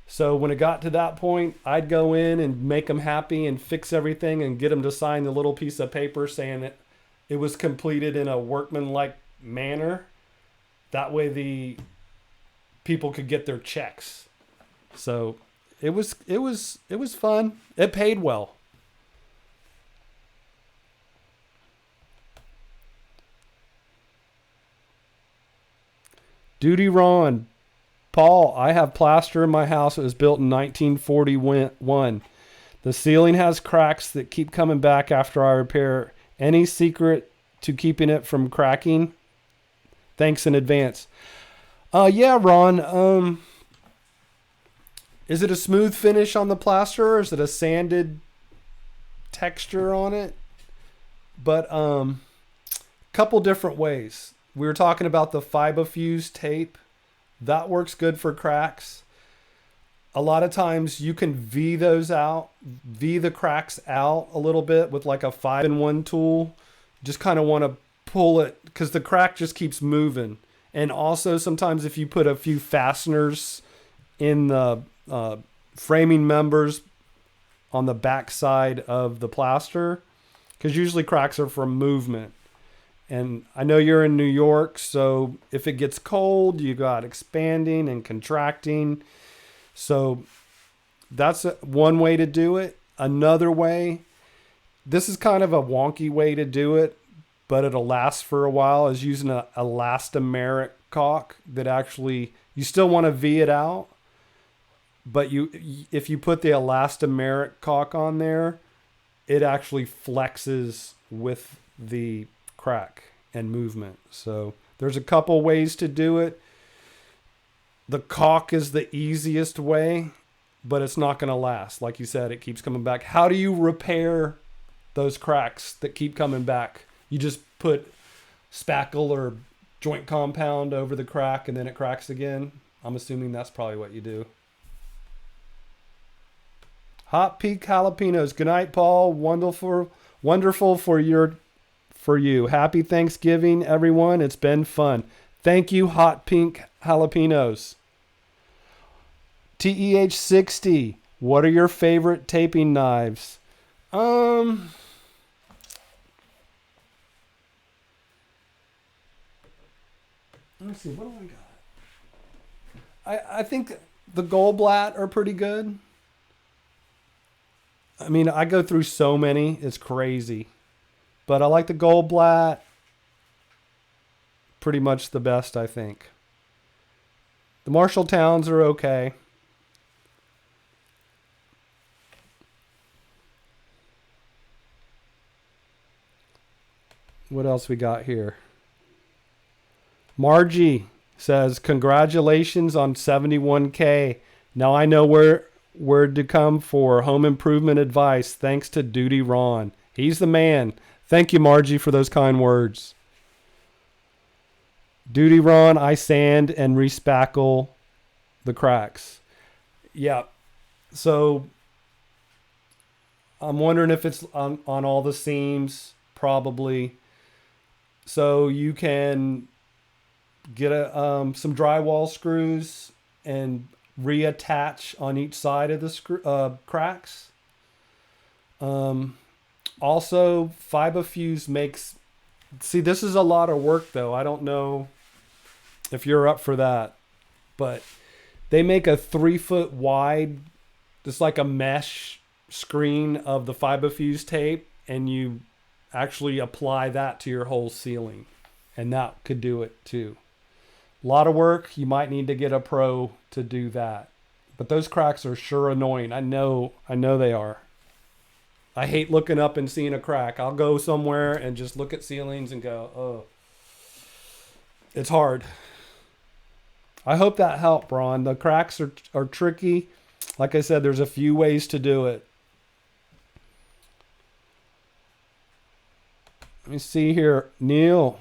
So when it got to that point, I'd go in and make them happy and fix everything and get them to sign the little piece of paper saying it was completed in a workmanlike manner. That way the people could get their checks. So it was fun. It paid well. Duty Ron. Paul, I have plaster in my house. It was built in 1941. The ceiling has cracks that keep coming back after I repair. Any secret to keeping it from cracking? Thanks in advance. Yeah, Ron. Is it a smooth finish on the plaster, or is it a sanded texture on it? But couple different ways. We were talking about the FiberFuse tape. That works good for cracks. A lot of times you can V the cracks out a little bit with like a 5-in-1 tool. Just kind of want to pull it because the crack just keeps moving. And also sometimes if you put a few fasteners in the framing members on the back side of the plaster, because usually cracks are from movement. And I know you're in New York, so if it gets cold, you got expanding and contracting. So that's one way to do it. Another way, this is kind of a wonky way to do it, but it'll last for a while, is using an elastomeric caulk that actually, you still want to V it out, but if you put the elastomeric caulk on there, it actually flexes with the crack and movement. So there's a couple ways to do it. The caulk is the easiest way, but it's not going to last. Like you said, it keeps coming back. How do you repair those cracks that keep coming back? You just put spackle or joint compound over the crack and then it cracks again. I'm assuming that's probably what you do. Hot Peak Jalapenos. Good night, Paul. Wonderful for you. Happy Thanksgiving, everyone. It's been fun. Thank you, Hot Pink Jalapenos. TEH60. What are your favorite taping knives? Let me see. What do I got? I think the Goldblatt are pretty good. I mean, I go through so many. It's crazy. But I like the Goldblatt. pretty much the best, I think. The Marshalltowns are okay. What else we got here? Margie says, congratulations on 71K. Now I know where to come for home improvement advice. Thanks to Duty Ron. He's the man. Thank you, Margie, for those kind words. Duty Ron, I sand and respackle the cracks. Yeah. So I'm wondering if it's on all the seams, probably. So you can get some drywall screws and reattach on each side of the cracks. Also, FiberFuse makes... See, this is a lot of work, though. I don't know if you're up for that. But they make a 3-foot wide, just like a mesh screen of the FiberFuse tape, and you actually apply that to your whole ceiling. And that could do it, too. A lot of work. You might need to get a pro to do that. But those cracks are sure annoying. I know they are. I hate looking up and seeing a crack. I'll go somewhere and just look at ceilings and go, oh. It's hard. I hope that helped, Ron. The cracks are tricky. Like I said, there's a few ways to do it. Let me see here. Neil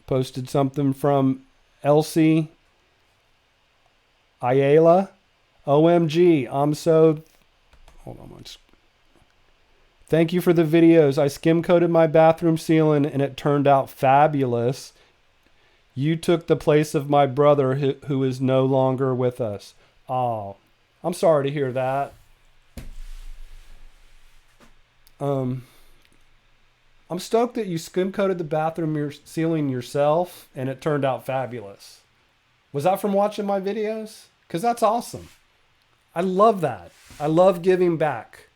posted something from Elsie Ayala. OMG, hold on once. Thank you for the videos. I skim coated my bathroom ceiling and it turned out fabulous. You took the place of my brother who is no longer with us. Oh, I'm sorry to hear that. I'm stoked that you skim coated the bathroom ceiling yourself and it turned out fabulous. Was that from watching my videos? Because that's awesome. I love that. I love giving back.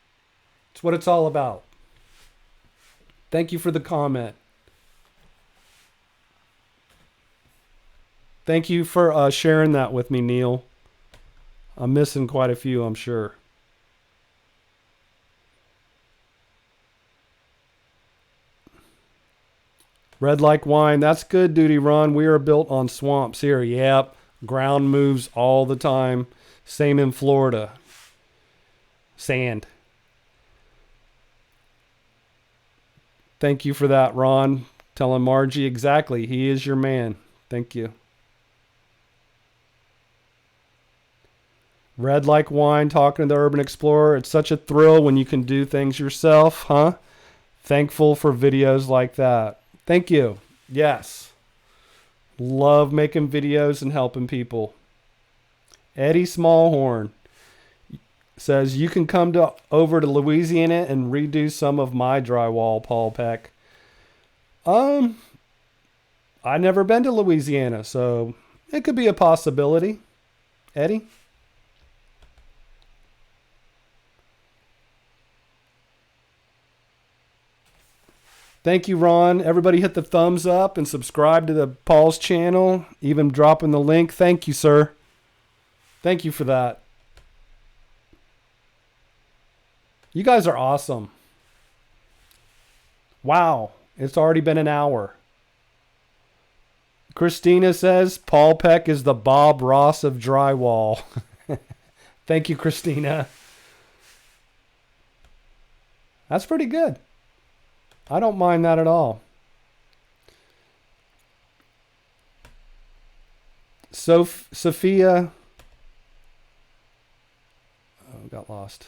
It's what it's all about. Thank you for the comment. Thank you for sharing that with me, Neil. I'm missing quite a few, I'm sure. Red like wine. That's good, Duty Ron. We are built on swamps here. Yep. Ground moves all the time. Same in Florida. Sand. Thank you for that, Ron. Telling Margie exactly. He is your man. Thank you. Red like wine, talking to the Urban Explorer. It's such a thrill when you can do things yourself, huh? Thankful for videos like that. Thank you. Yes. Love making videos and helping people. Eddie Smallhorn says, you can come over to Louisiana and redo some of my drywall, Paul Peck. I've never been to Louisiana, so it could be a possibility. Eddie? Thank you, Ron. Everybody hit the thumbs up and subscribe to the Paul's channel, even dropping the link. Thank you, sir. Thank you for that. You guys are awesome. Wow. It's already been an hour. Christina says, Paul Peck is the Bob Ross of drywall. Thank you, Christina. That's pretty good. I don't mind that at all. Sophia. Oh, got lost.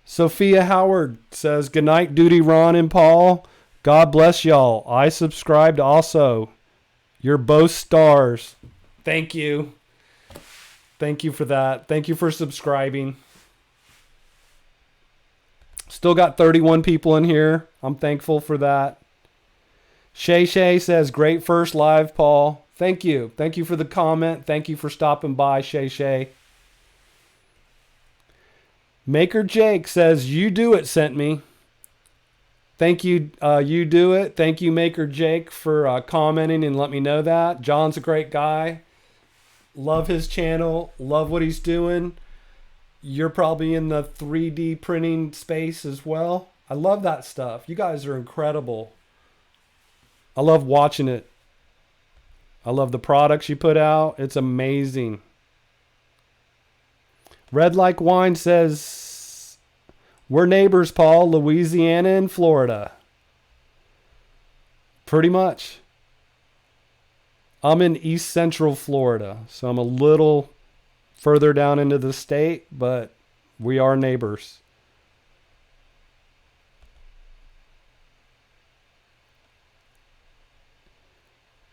Sophia Howard says, good night, Duty Ron and Paul. God bless y'all. I subscribed also. You're both stars. Thank you. Thank you for that. Thank you for subscribing. Still got 31 people in here. I'm thankful for that. Shay Shay says, great first live, Paul. Thank you. Thank you for the comment. Thank you for stopping by, Shay Shay. Maker Jake says, you do it, sent me. Thank you, you do it. Thank you, Maker Jake, for commenting and let me know that. John's a great guy. Love his channel. Love what he's doing. You're probably in the 3D printing space as well. I love that stuff. You guys are incredible. I love watching it. I love the products you put out. It's amazing. Red Like Wine says, we're neighbors, Paul, Louisiana and Florida. Pretty much. I'm in East Central Florida, so I'm a little further down into the state, but we are neighbors.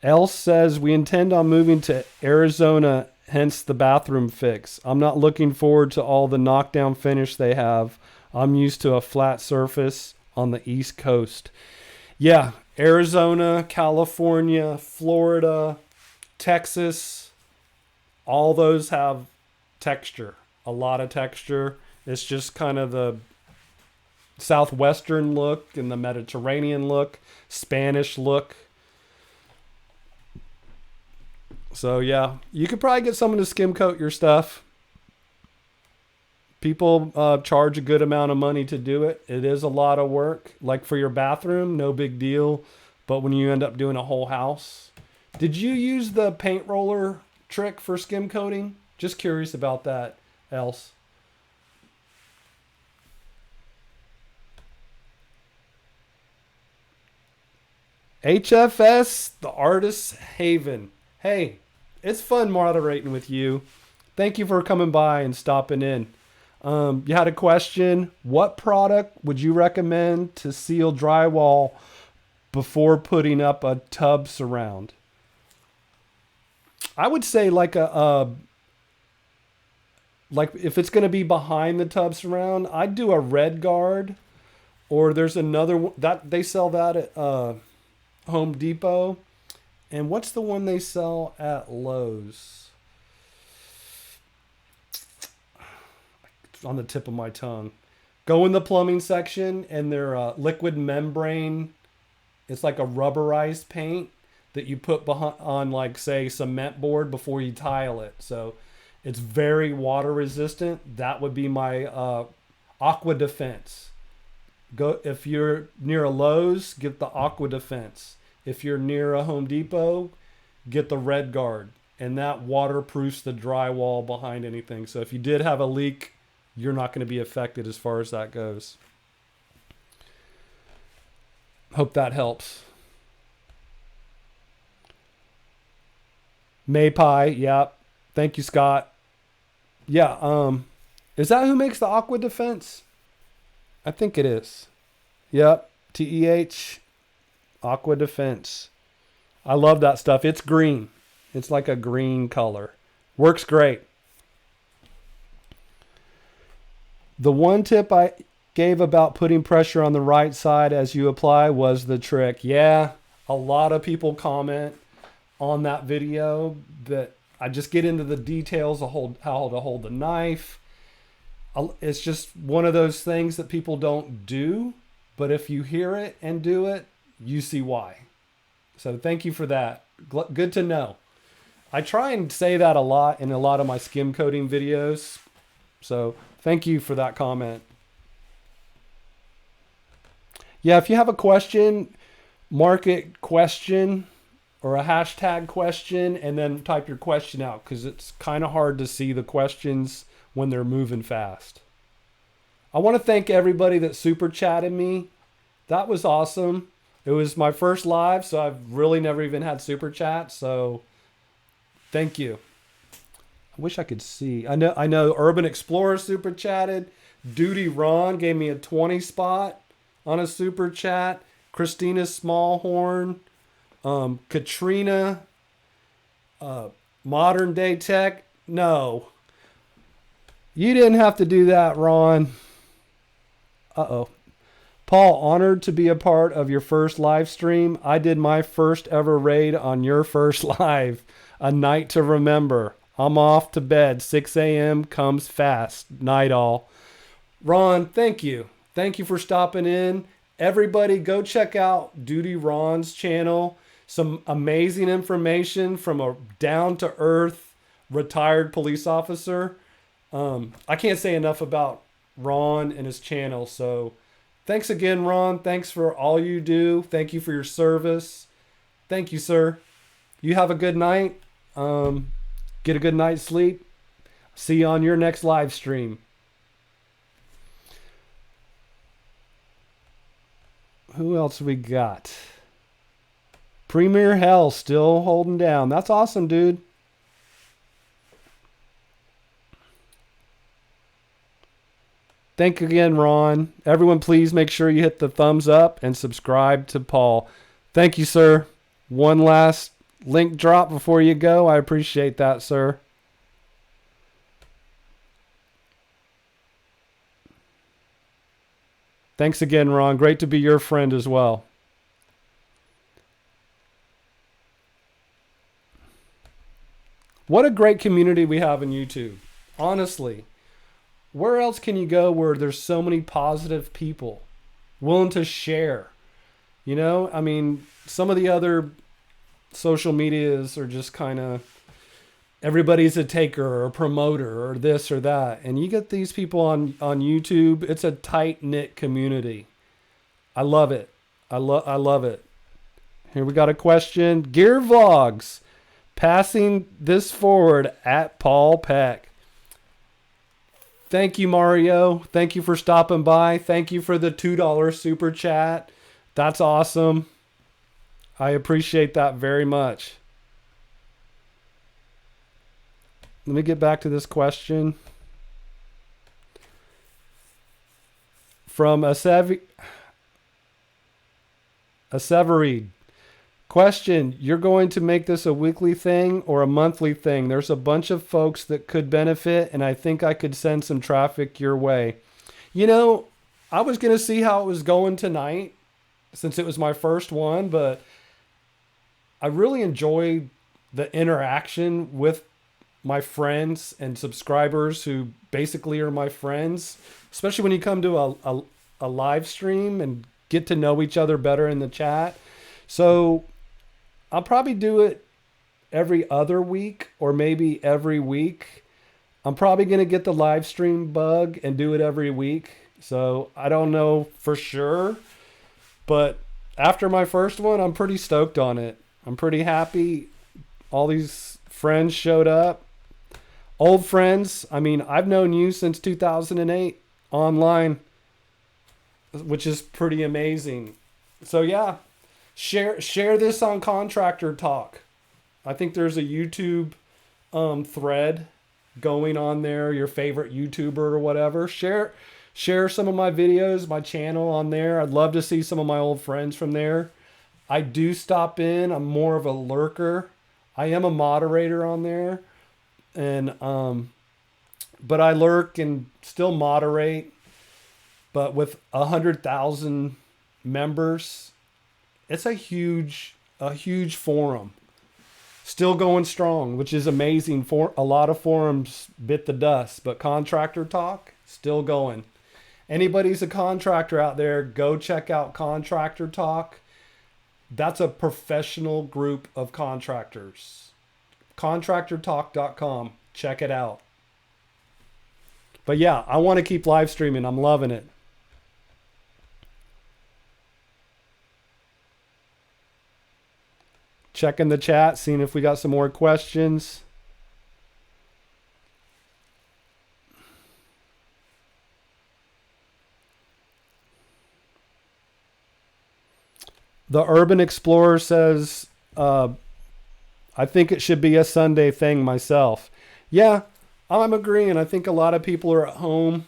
Else says, we intend on moving to Arizona, hence the bathroom fix. I'm not looking forward to all the knockdown finish they have. I'm used to a flat surface on the East Coast. Yeah, Arizona, California, Florida, Texas, all those have texture, a lot of texture. It's just kind of the southwestern look and the Mediterranean look, Spanish look. So yeah, you could probably get someone to skim coat your stuff. People charge a good amount of money to do it. It is a lot of work. Like for your bathroom, no big deal. But when you end up doing a whole house. Did you use the paint roller trick for skim coating? Just curious about that, Else. HFS, the Artist's Haven. Hey, it's fun moderating with you. Thank you for coming by and stopping in. You had a question. What product would you recommend to seal drywall before putting up a tub surround? I would say like like if it's going to be behind the tub surround, I'd do a red guard, or there's another one that they sell that at Home Depot. And what's the one they sell at Lowe's? It's on the tip of my tongue. Go in the plumbing section and their liquid membrane. It's like a rubberized paint that you put on, like, say, cement board before you tile it. So it's very water resistant. That would be my Aqua Defense. Go if you're near a Lowe's, get the Aqua Defense. If you're near a Home Depot, get the Red Guard. And that waterproofs the drywall behind anything. So if you did have a leak, you're not going to be affected as far as that goes. Hope that helps. Maypie, yeah. Thank you, Scott. Yeah, is that who makes the Aqua Defense? I think it is. Yep, TEH, Aqua Defense. I love that stuff. It's green. It's like a green color. Works great. The one tip I gave about putting pressure on the right side as you apply was the trick. Yeah, a lot of people comment on that video that I just get into the details of how to hold the knife. It's just one of those things that people don't do, but if you hear it and do it, you see why. So thank you for that. Good to know. I try and say that a lot in a lot of my skim coating videos. So thank you for that comment. Yeah, if you have a question, mark it question or a hashtag question and then type your question out, because it's kind of hard to see the questions when they're moving fast. I want to thank everybody that super chatted me. That was awesome. It was my first live, so I've really never even had super chat. So thank you. I wish I could see. I know Urban Explorer super chatted. Duty Ron gave me a 20 spot on a super chat. Christina Smallhorn. Katrina. Modern Day Tech. No. You didn't have to do that, Ron. Uh-oh. Paul, honored to be a part of your first live stream. I did my first ever raid on your first live. A night to remember. I'm off to bed. 6 a.m. comes fast. Night all. Ron, thank you. Thank you for stopping in. Everybody go check out Duty Ron's channel. Some amazing information from a down-to-earth retired police officer. I can't say enough about Ron and his channel. So thanks again, Ron. Thanks for all you do. Thank you for your service. Thank you, sir. You have a good night. Get a good night's sleep. See you on your next live stream. Who else we got? Premier Hell still holding down. That's awesome, dude. Thank you again, Ron. Everyone, please make sure you hit the thumbs up and subscribe to Paul. Thank you, sir. One last link drop before you go. I appreciate that, sir. Thanks again, Ron. Great to be your friend as well. What a great community we have in YouTube. Honestly, where else can you go where there's so many positive people willing to share? You know, I mean, some of the other social medias are just kind of everybody's a taker or a promoter or this or that. And you get these people on YouTube. It's a tight-knit community. I love it. I love it. Here we got a question. Gear Vlogs. Passing this forward at Paul Peck. Thank you, Mario. Thank you for stopping by. Thank you for the $2 super chat. That's awesome. I appreciate that very much. Let me get back to this question. From a Severid. Question, you're going to make this a weekly thing or a monthly thing? There's a bunch of folks that could benefit, and I think I could send some traffic your way. You know, I was going to see how it was going tonight since it was my first one, but I really enjoyed the interaction with my friends and subscribers who basically are my friends, especially when you come to a live stream and get to know each other better in the chat. So I'll probably do it every other week or maybe every week. I'm probably going to get the live stream bug and do it every week. So I don't know for sure, but after my first one, I'm pretty stoked on it. I'm pretty happy. All these friends showed up. Old friends. I mean, I've known you since 2008 online, which is pretty amazing. So yeah, share this on Contractor Talk. I think there's a YouTube thread going on there, your favorite YouTuber or whatever. Share some of my videos, my channel on there. I'd love to see some of my old friends from there. I do stop in. I'm more of a lurker. I am a moderator on there. And but I lurk and still moderate. But with 100,000 members, it's a huge forum. Still going strong, which is amazing. For a lot of forums bit the dust, but Contractor Talk still going. Anybody's a contractor out there, go check out Contractor Talk. That's a professional group of contractors. ContractorTalk.com. Check it out. But yeah, I want to keep live streaming. I'm loving it. Checking the chat, seeing if we got some more questions. The Urban Explorer says, I think it should be a Sunday thing myself. Yeah, I'm agreeing. I think a lot of people are at home.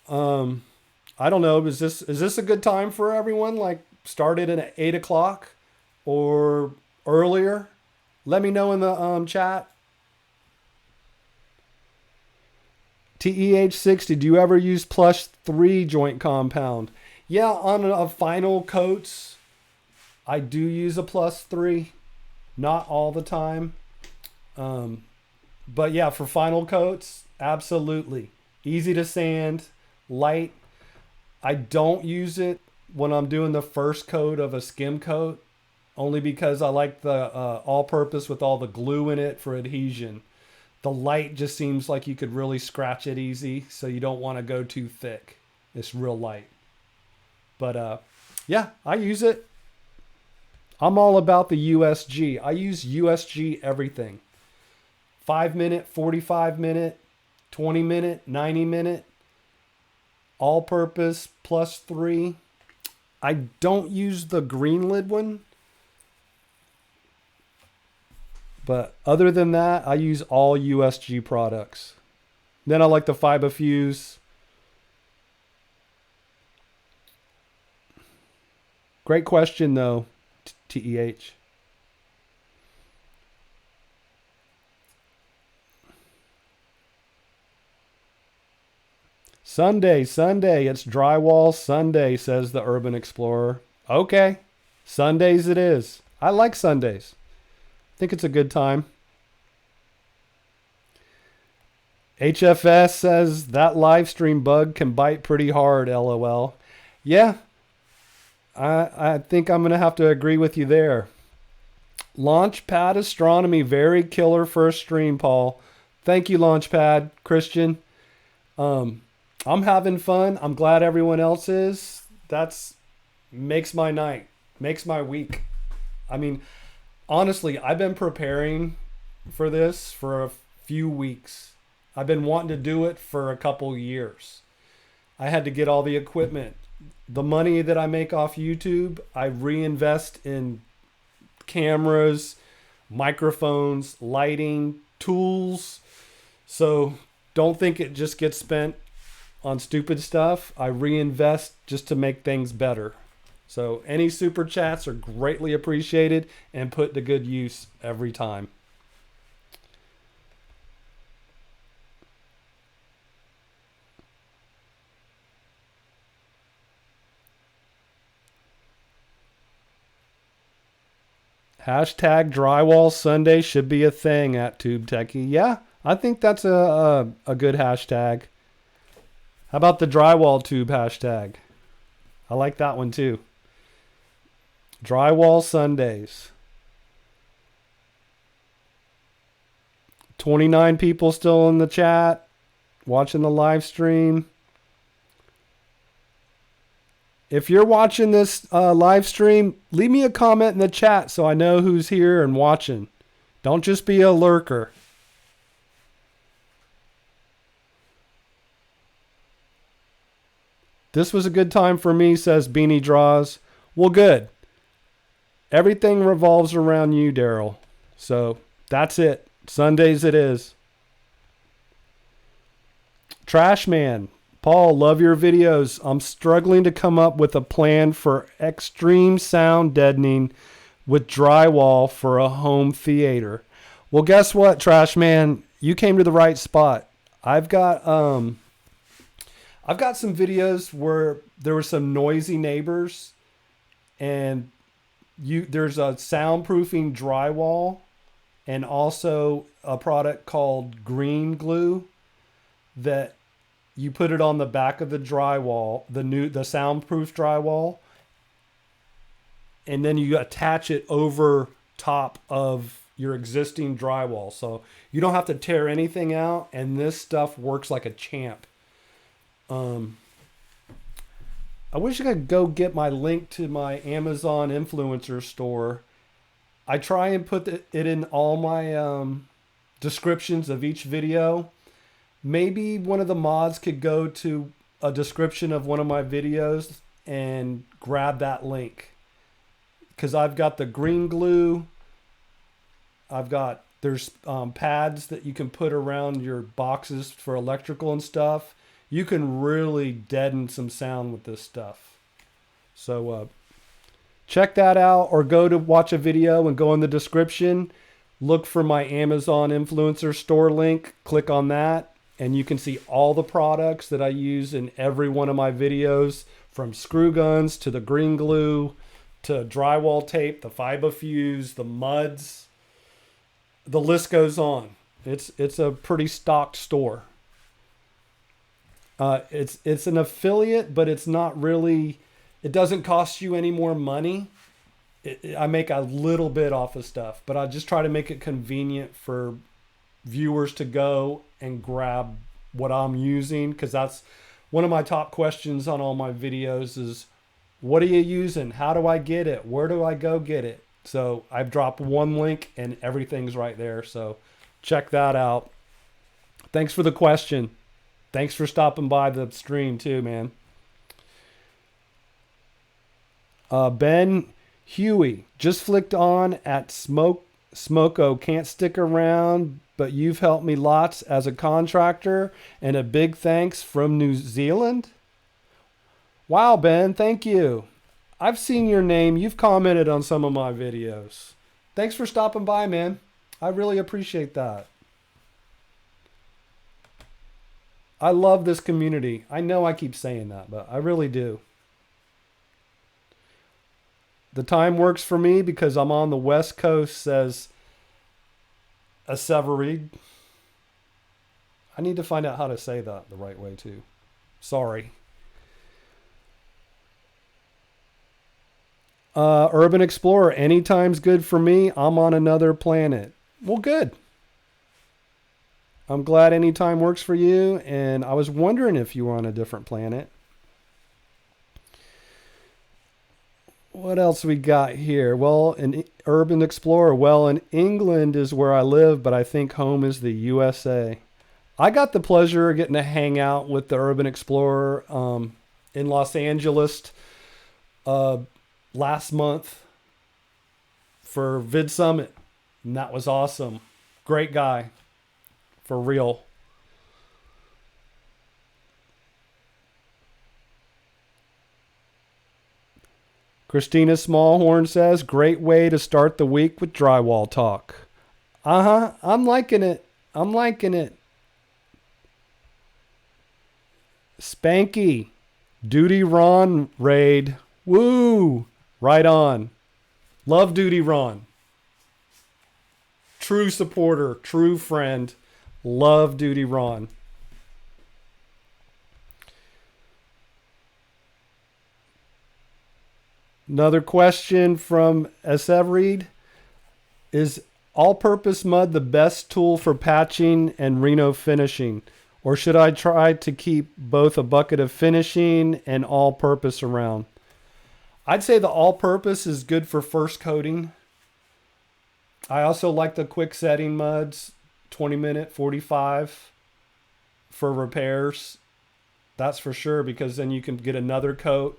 I don't know. Is this a good time for everyone? Like started at 8 o'clock or earlier? Let me know in the chat. TEH60, do you ever use +3 joint compound? Yeah, on a final coats, I do use a +3. Not all the time. But yeah, for final coats, absolutely. Easy to sand, light. I don't use it when I'm doing the first coat of a skim coat, only because I like the all-purpose with all the glue in it for adhesion. The light just seems like you could really scratch it easy, so you don't want to go too thick. It's real light. But yeah, I use it. I'm all about the USG. I use USG everything. 5-minute, 45-minute, 20-minute, 90-minute, all-purpose, +3. I don't use the green lid one. But other than that, I use all USG products. Then I like the Fibofuse. Great question, though, TEH. Sunday, it's Drywall Sunday, says the Urban Explorer. Okay, Sundays it is. I like Sundays. I think it's a good time. HFS says that live stream bug can bite pretty hard, LOL. Yeah, I think I'm going to have to agree with you there. Launchpad Astronomy, very killer first stream, Paul. Thank you, Launchpad, Christian. I'm having fun. I'm glad everyone else is. That's makes my night, makes my week. I mean, honestly, I've been preparing for this for a few weeks. I've been wanting to do it for a couple years. I had to get all the equipment. The money that I make off YouTube, I reinvest in cameras, microphones, lighting, tools. So don't think it just gets spent on stupid stuff. I reinvest just to make things better. So any super chats are greatly appreciated and put to good use every time. Hashtag Drywall Sunday should be a thing at Tube Techie. Yeah, I think that's a good hashtag. How about the DrywallTube hashtag? I like that one too. Drywall Sundays. 29 people still in the chat, watching the live stream. If you're watching this live stream, leave me a comment in the chat so I know who's here and watching. Don't just be a lurker. This was a good time for me, says Beanie Draws. Well, good. Everything revolves around you, Daryl. So that's it. Sundays it is. Trashman. Paul, love your videos. I'm struggling to come up with a plan for extreme sound deadening with drywall for a home theater. Well, guess what, Trashman? You came to the right spot. I've got some videos where there were some noisy neighbors, and there's a soundproofing drywall and also a product called green glue that you put it on the back of the drywall, the soundproof drywall, and then you attach it over top of your existing drywall. So you don't have to tear anything out, and this stuff works like a champ. I wish I could go get my link to my Amazon influencer store. I try and put it in all my descriptions of each video. Maybe one of the mods could go to a description of one of my videos and grab that link. Because I've got the green glue. There's pads that you can put around your boxes for electrical and stuff. You can really deaden some sound with this stuff. So check that out, or go to watch a video and go in the description. Look for my Amazon influencer store link. Click on that, and you can see all the products that I use in every one of my videos, from screw guns to the green glue to drywall tape, the Fibofuse, the muds. The list goes on. It's a pretty stocked store. It's an affiliate, but it's not really It doesn't cost you any more money. I make a little bit off of stuff, but I just try to make it convenient for viewers to go and grab what I'm using, because that's one of my top questions on all my videos is, what are you using? How do I get it? Where do I go get it? So I've dropped one link and everything's right there. So check that out. Thanks for the question. Thanks for stopping by the stream too, man. Ben Huey just flicked on at Smoko. Can't stick around, but you've helped me lots as a contractor, and a big thanks from New Zealand. Wow, Ben, thank you. I've seen your name. You've commented on some of my videos. Thanks for stopping by, man. I really appreciate that. I love this community. I know I keep saying that, but I really do. The time works for me because I'm on the West Coast, says Aseverid. I need to find out how to say that the right way too. Sorry. Urban Explorer, anytime's good for me. I'm on another planet. Well, good. I'm glad anytime works for you, and I was wondering if you were on a different planet. What else we got here? Well, an Urban Explorer. Well, in England is where I live, but I think home is the USA. I got the pleasure of getting to hang out with the Urban Explorer in Los Angeles last month for Vid Summit, and that was awesome. Great guy, for real. Christina Smallhorn says, great way to start the week with drywall talk. I'm liking it. I'm liking it. Spanky, Duty Ron raid. Woo! Right on. Love Duty Ron. True supporter, true friend. Love Duty Ron. Another question from Aseverid. Is all-purpose mud the best tool for patching and Reno finishing? Or should I try to keep both a bucket of finishing and all-purpose around? I'd say the all-purpose is good for first coating. I also like the quick setting muds, 20-minute, 45 for repairs. That's for sure, because then you can get another coat.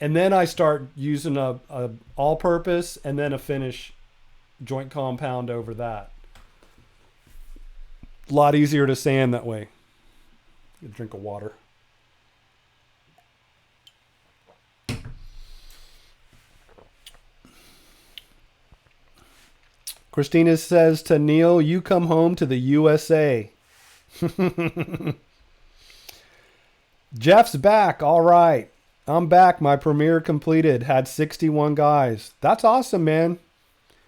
And then I start using a all-purpose and then a finish joint compound over that. A lot easier to sand that way. Get a drink of water. Christina says to Neil, you come home to the USA. Jeff's back. All right. I'm back. My premiere completed. Had 61 guys. That's awesome, man.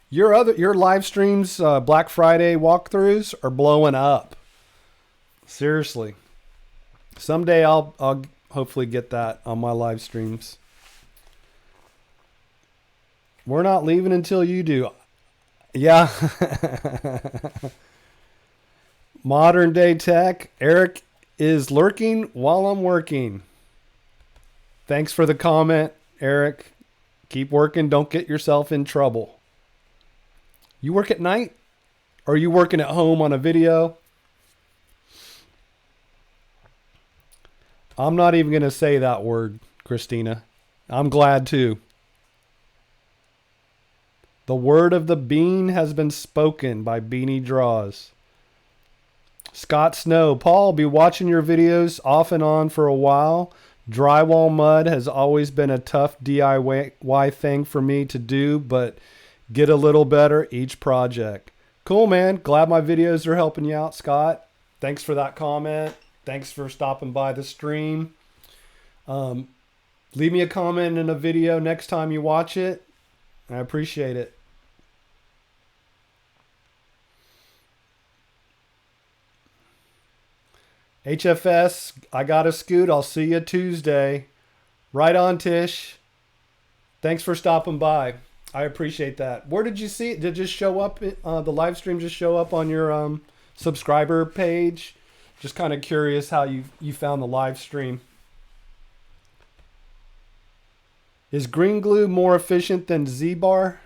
Your live streams, Black Friday walkthroughs are blowing up. Seriously. Someday I'll hopefully get that on my live streams. We're not leaving until you do. Yeah. Modern day tech. Eric is lurking while I'm working. Thanks for the comment, Eric. Keep working. Don't get yourself in trouble. You work at night? Or are you working at home on a video? I'm not even going to say that word, Christina. I'm glad too. The word of the bean has been spoken by Beanie Draws. Scott Snow. Paul, be watching your videos off and on for a while. Drywall mud has always been a tough DIY thing for me to do, but get a little better each project. Cool, man. Glad my videos are helping you out, Scott. Thanks for that comment. Thanks for stopping by the stream. Leave me a comment in a video next time you watch it. I appreciate it. HFS, I got a scoot. I'll see you Tuesday. Right on, Tish. Thanks for stopping by. I appreciate that. Where did you see it? Did it just show up? The live stream just show up on your subscriber page? Just kind of curious how you found the live stream. Is green glue more efficient than Z-bar?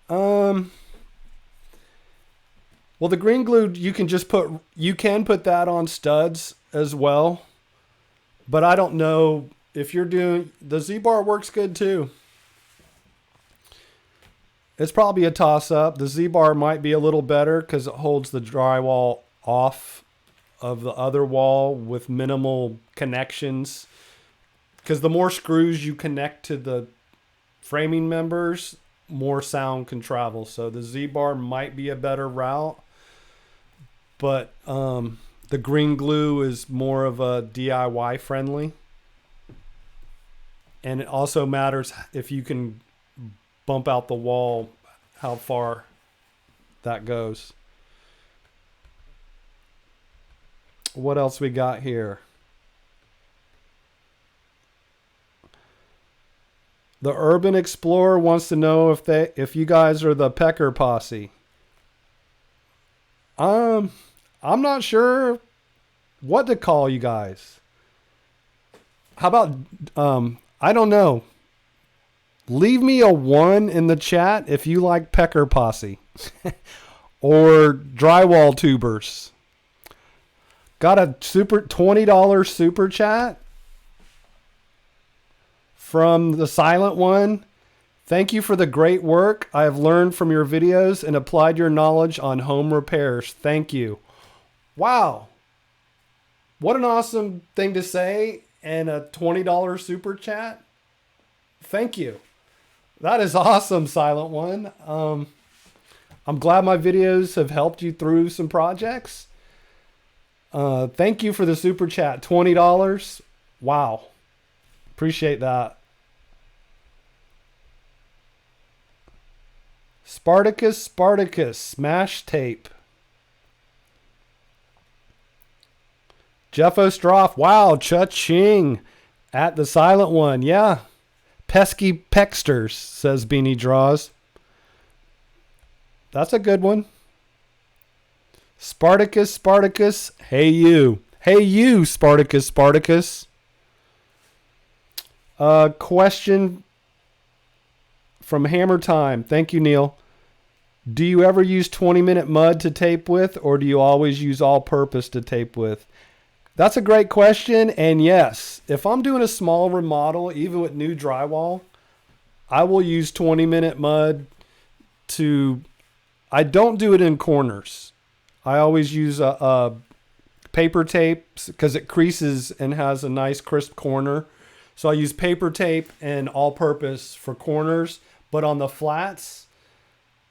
Well, the green glue you can put that on studs as well, but I don't know if you're doing the Z-bar works good too. It's probably a toss-up. The Z-bar might be a little better because it holds the drywall off of the other wall with minimal connections. Because the more screws you connect to the framing members, more sound can travel. So the Z-bar might be a better route. But the green glue is more of a DIY friendly. And it also matters if you can bump out the wall, how far that goes. What else we got here? The Urban Explorer wants to know if you guys are the Pecker posse. I'm not sure what to call you guys. How about I don't know. Leave me a 1 in the chat if you like Pecker Posse or Drywall Tubers. Got a $20 super chat from the silent one. Thank you for the great work. I have learned from your videos and applied your knowledge on home repairs. Thank you. Wow. What an awesome thing to say, and a $20 super chat. Thank you. That is awesome, Silent One. I'm glad my videos have helped you through some projects. Thank you for the super chat. $20. Wow. Appreciate that. Spartacus, smash tape. Jeff Ostroff. Wow, cha-ching. At the Silent One. Yeah. Pesky Pecksters, says Beanie Draws. That's a good one. Spartacus. Hey you. Hey you, Spartacus. Question from Hammer Time. Thank you, Neil. Do you ever use 20-minute mud to tape with, or do you always use all-purpose to tape with? That's a great question, and yes, if I'm doing a small remodel, even with new drywall, I will use 20-minute mud I don't do it in corners. I always use a paper tape because it creases and has a nice crisp corner. So I use paper tape and all-purpose for corners, but on the flats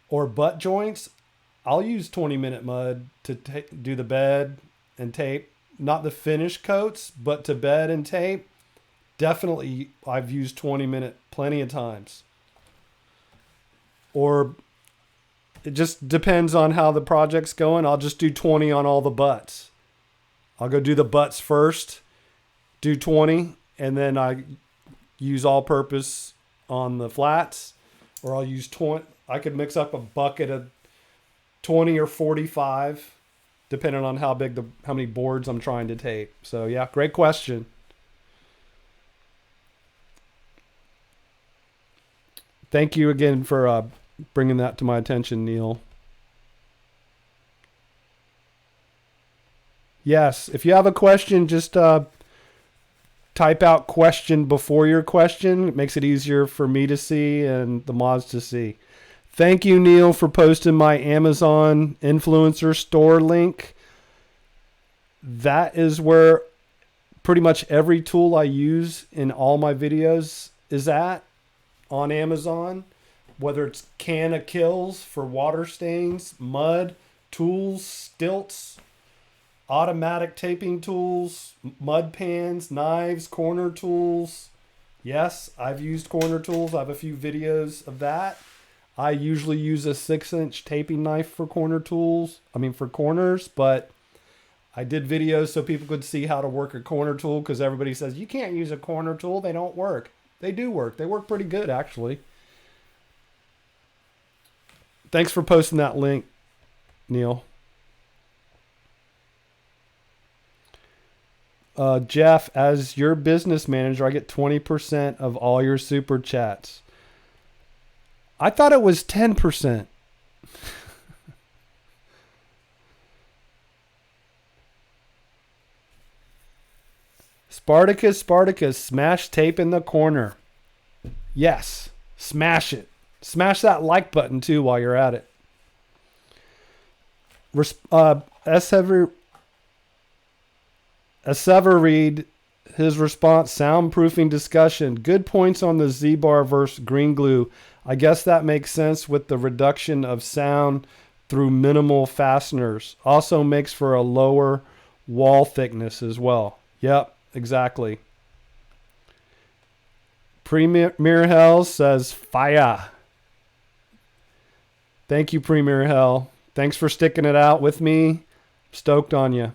or butt joints, I'll use 20-minute mud to do the bed and tape. Not the finish coats, but to bed and tape. Definitely, I've used 20-minute plenty of times. Or it just depends on how the project's going. I'll just do 20 on all the butts. I'll go do the butts first, do 20, and then I use all-purpose on the flats. Or I'll use 20. I could mix up a bucket of 20 or 45. Depending on how many boards I'm trying to tape. So yeah, great question. Thank you again for bringing that to my attention, Neil. Yes, if you have a question, just type out question before your question. It makes it easier for me to see and the mods to see. Thank you, Neil, for posting my Amazon influencer store link. That is where pretty much every tool I use in all my videos is at on Amazon. Whether it's can of kills for water stains, mud, tools, stilts, automatic taping tools, mud pans, knives, corner tools. Yes, I've used corner tools. I have a few videos of that. I usually use a 6-inch taping knife for corners, but I did videos so people could see how to work a corner tool, because everybody says, you can't use a corner tool. They don't work. They do work. They work pretty good, actually. Thanks for posting that link, Neil. Jeff, as your business manager, I get 20% of all your super chats. I thought it was 10%. Spartacus, smash tape in the corner. Yes, smash it. Smash that like button too while you're at it. Severeed, his response, soundproofing discussion. Good points on the Z-bar versus green glue. I guess that makes sense with the reduction of sound through minimal fasteners. Also makes for a lower wall thickness as well. Yep, exactly. Premier Hell says fire. Thank you, Premier Hell. Thanks for sticking it out with me. Stoked on you.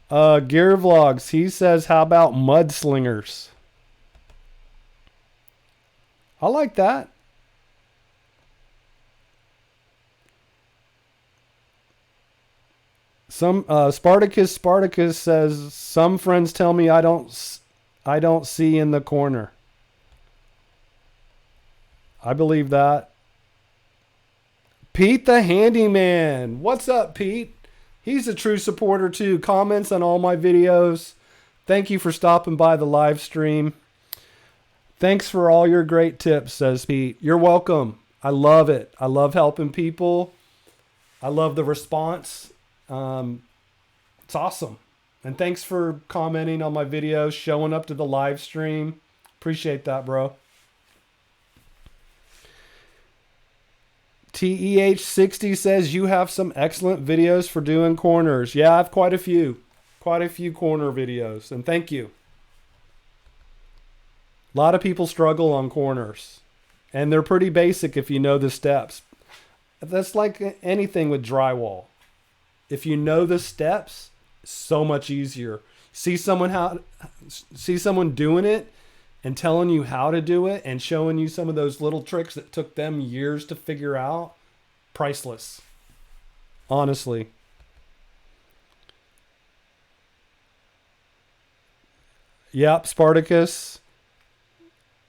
Gear Vlogs, he says, how about mudslingers? I like that. Some Spartacus says, some friends tell me I don't see in the corner. I believe that. Pete the Handyman. What's up, Pete? He's a true supporter too. Comments on all my videos. Thank you for stopping by the live stream. Thanks for all your great tips, says Pete. You're welcome. I love it. I love helping people. I love the response. It's awesome. And thanks for commenting on my videos, showing up to the live stream. Appreciate that, bro. TEH60 says you have some excellent videos for doing corners. Yeah, I have quite a few corner videos, and thank you. A lot of people struggle on corners, and they're pretty basic if you know the steps. That's like anything with drywall. If you know the steps, so much easier. See someone doing it and telling you how to do it and showing you some of those little tricks that took them years to figure out. Priceless. Honestly. Yep, Spartacus.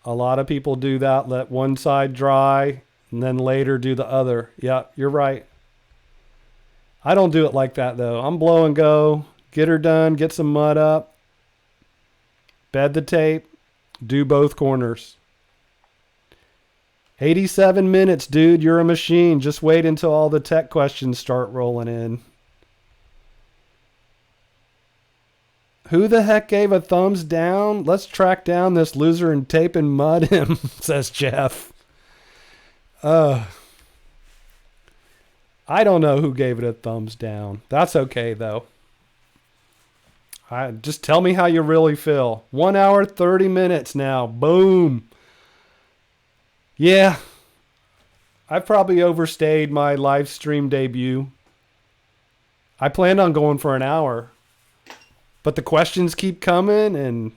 A lot of people do that. Let one side dry and then later do the other. Yep, you're right. I don't do it like that though. I'm blow and go. Get her done. Get some mud up. Bed the tape. Do both corners. 87 minutes, dude. You're a machine. Just wait until all the tech questions start rolling in. Who the heck gave a thumbs down? Let's track down this loser and tape and mud him, says Jeff. I don't know who gave it a thumbs down. That's okay, though. Just tell me how you really feel. 1 hour, 30 minutes now. Boom. Yeah. I've probably overstayed my live stream debut. I planned on going for an hour. But the questions keep coming, and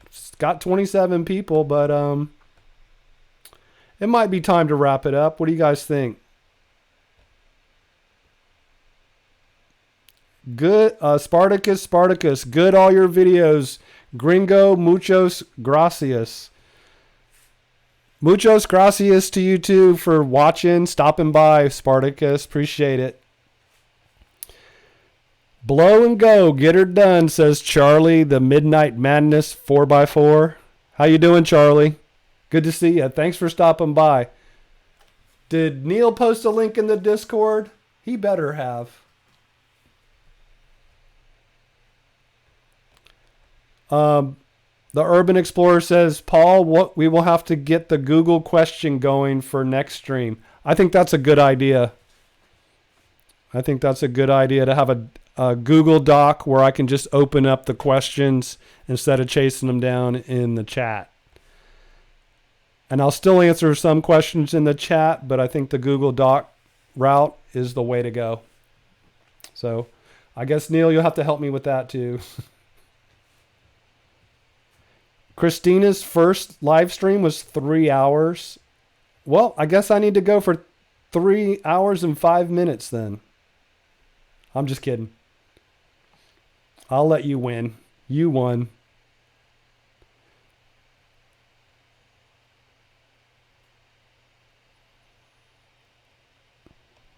it's got 27 people, but it might be time to wrap it up. What do you guys think? Good, Spartacus, good all your videos. Gringo, muchos gracias. Muchos gracias to you too for watching, stopping by, Spartacus. Appreciate it. Blow and go, get her done, says Charlie, the Midnight Madness 4x4. How you doing, Charlie? Good to see you. Thanks for stopping by. Did Neil post a link in the Discord? He better have. The Urban Explorer says, Paul, we will have to get the Google question going for next stream. I think that's a good idea. I think that's a good idea to have a Google Doc where I can just open up the questions instead of chasing them down in the chat. And I'll still answer some questions in the chat, but I think the Google Doc route is the way to go. So I guess, Neil, you'll have to help me with that too. Christina's first live stream was 3 hours. Well, I guess I need to go for 3 hours and 5 minutes then. I'm just kidding. I'll let you win. You won.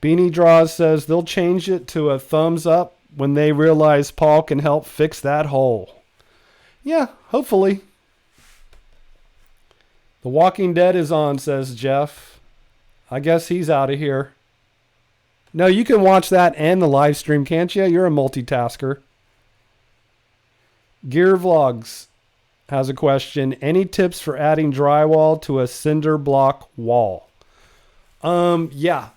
Beanie Draws says they'll change it to a thumbs up when they realize Paul can help fix that hole. Yeah, hopefully. The Walking Dead is on, says Jeff. I guess he's out of here. No, you can watch that and the live stream, can't you? You're a multitasker. Gear Vlogs has a question. Any tips for adding drywall to a cinder block wall? Yeah.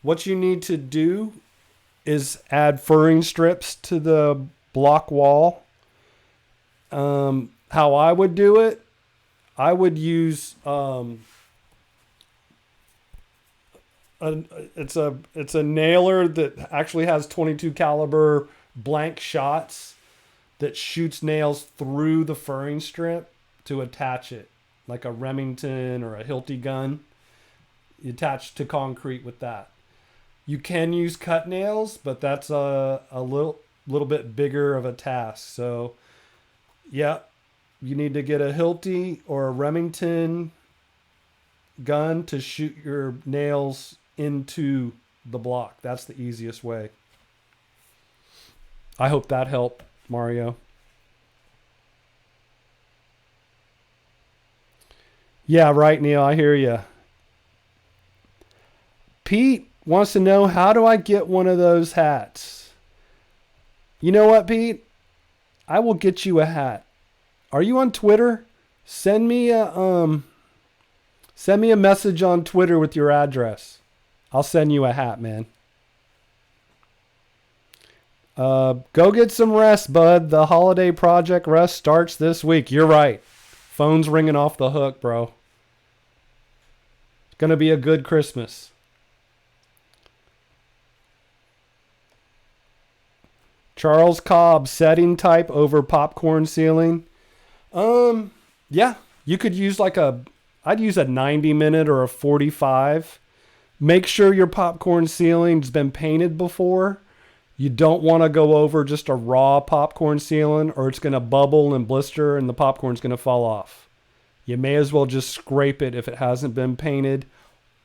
What you need to do is add furring strips to the block wall. How I would do it, I would use it's a nailer that actually has 22 caliber blank shots that shoots nails through the furring strip to attach it, like a Remington or a Hilti gun. You attach to concrete with that. You can use cut nails, but that's a little bit bigger of a task. So, yeah, you need to get a Hilti or a Remington gun to shoot your nails into the block. That's the easiest way. I hope that helped, Mario. Yeah, right, Neil. I hear you. Pete wants to know, how do I get one of those hats? You know what, Pete? I will get you a hat. Are you on Twitter? Send me a message on Twitter with your address. I'll send you a hat, man. Go get some rest, bud. The holiday project rest starts this week. You're right. Phone's ringing off the hook, bro. It's going to be a good Christmas. Charles Cobb, setting type over popcorn ceiling. Yeah, you could use I'd use a 90 minute or a 45. Make sure your popcorn ceiling's been painted before. You don't want to go over just a raw popcorn ceiling, or it's going to bubble and blister and the popcorn's going to fall off. You may as well just scrape it if it hasn't been painted.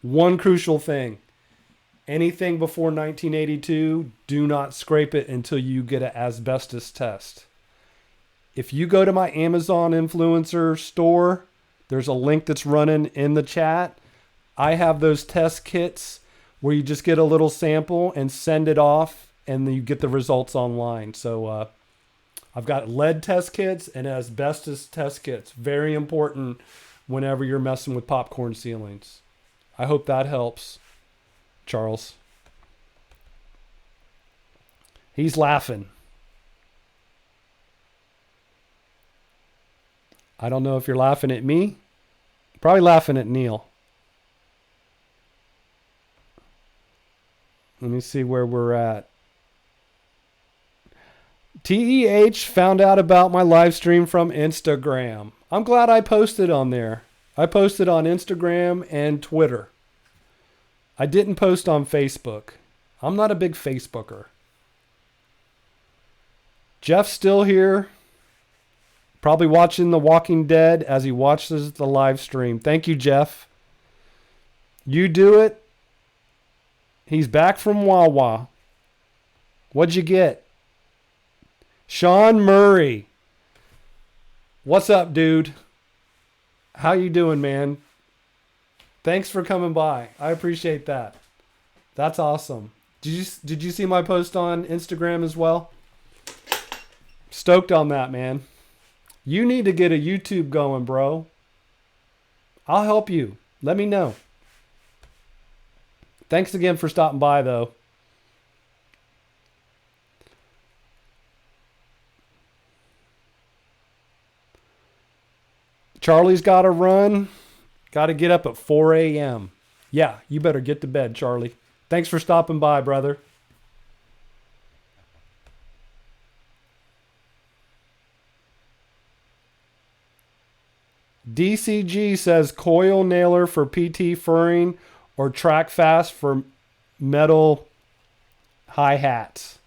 One crucial thing. Anything before 1982, do not scrape it until you get an asbestos test. If you go to my Amazon influencer store, there's a link that's running in the chat. I have those test kits where you just get a little sample and send it off, and then you get the results online. So I've got lead test kits and asbestos test kits. Very important whenever you're messing with popcorn ceilings. I hope that helps, Charles. He's laughing. I don't know if you're laughing at me. Probably laughing at Neil. Let me see where we're at. TEH found out about my live stream from Instagram. I'm glad I posted on there. I posted on Instagram and Twitter. I didn't post on Facebook. I'm not a big Facebooker. Jeff's still here. Probably watching The Walking Dead as he watches the live stream. Thank you, Jeff. You do it. He's back from Wawa. What'd you get? Sean Murray. What's up, dude? How you doing, man? Thanks for coming by. I appreciate that. That's awesome. Did you see my post on Instagram as well? Stoked on that, man. You need to get a YouTube going, bro. I'll help you. Let me know. Thanks again for stopping by, though. Charlie's got to run. Got to get up at 4 a.m. Yeah, you better get to bed, Charlie. Thanks for stopping by, brother. DCG says coil nailer for PT furring or track fast for metal hi-hats.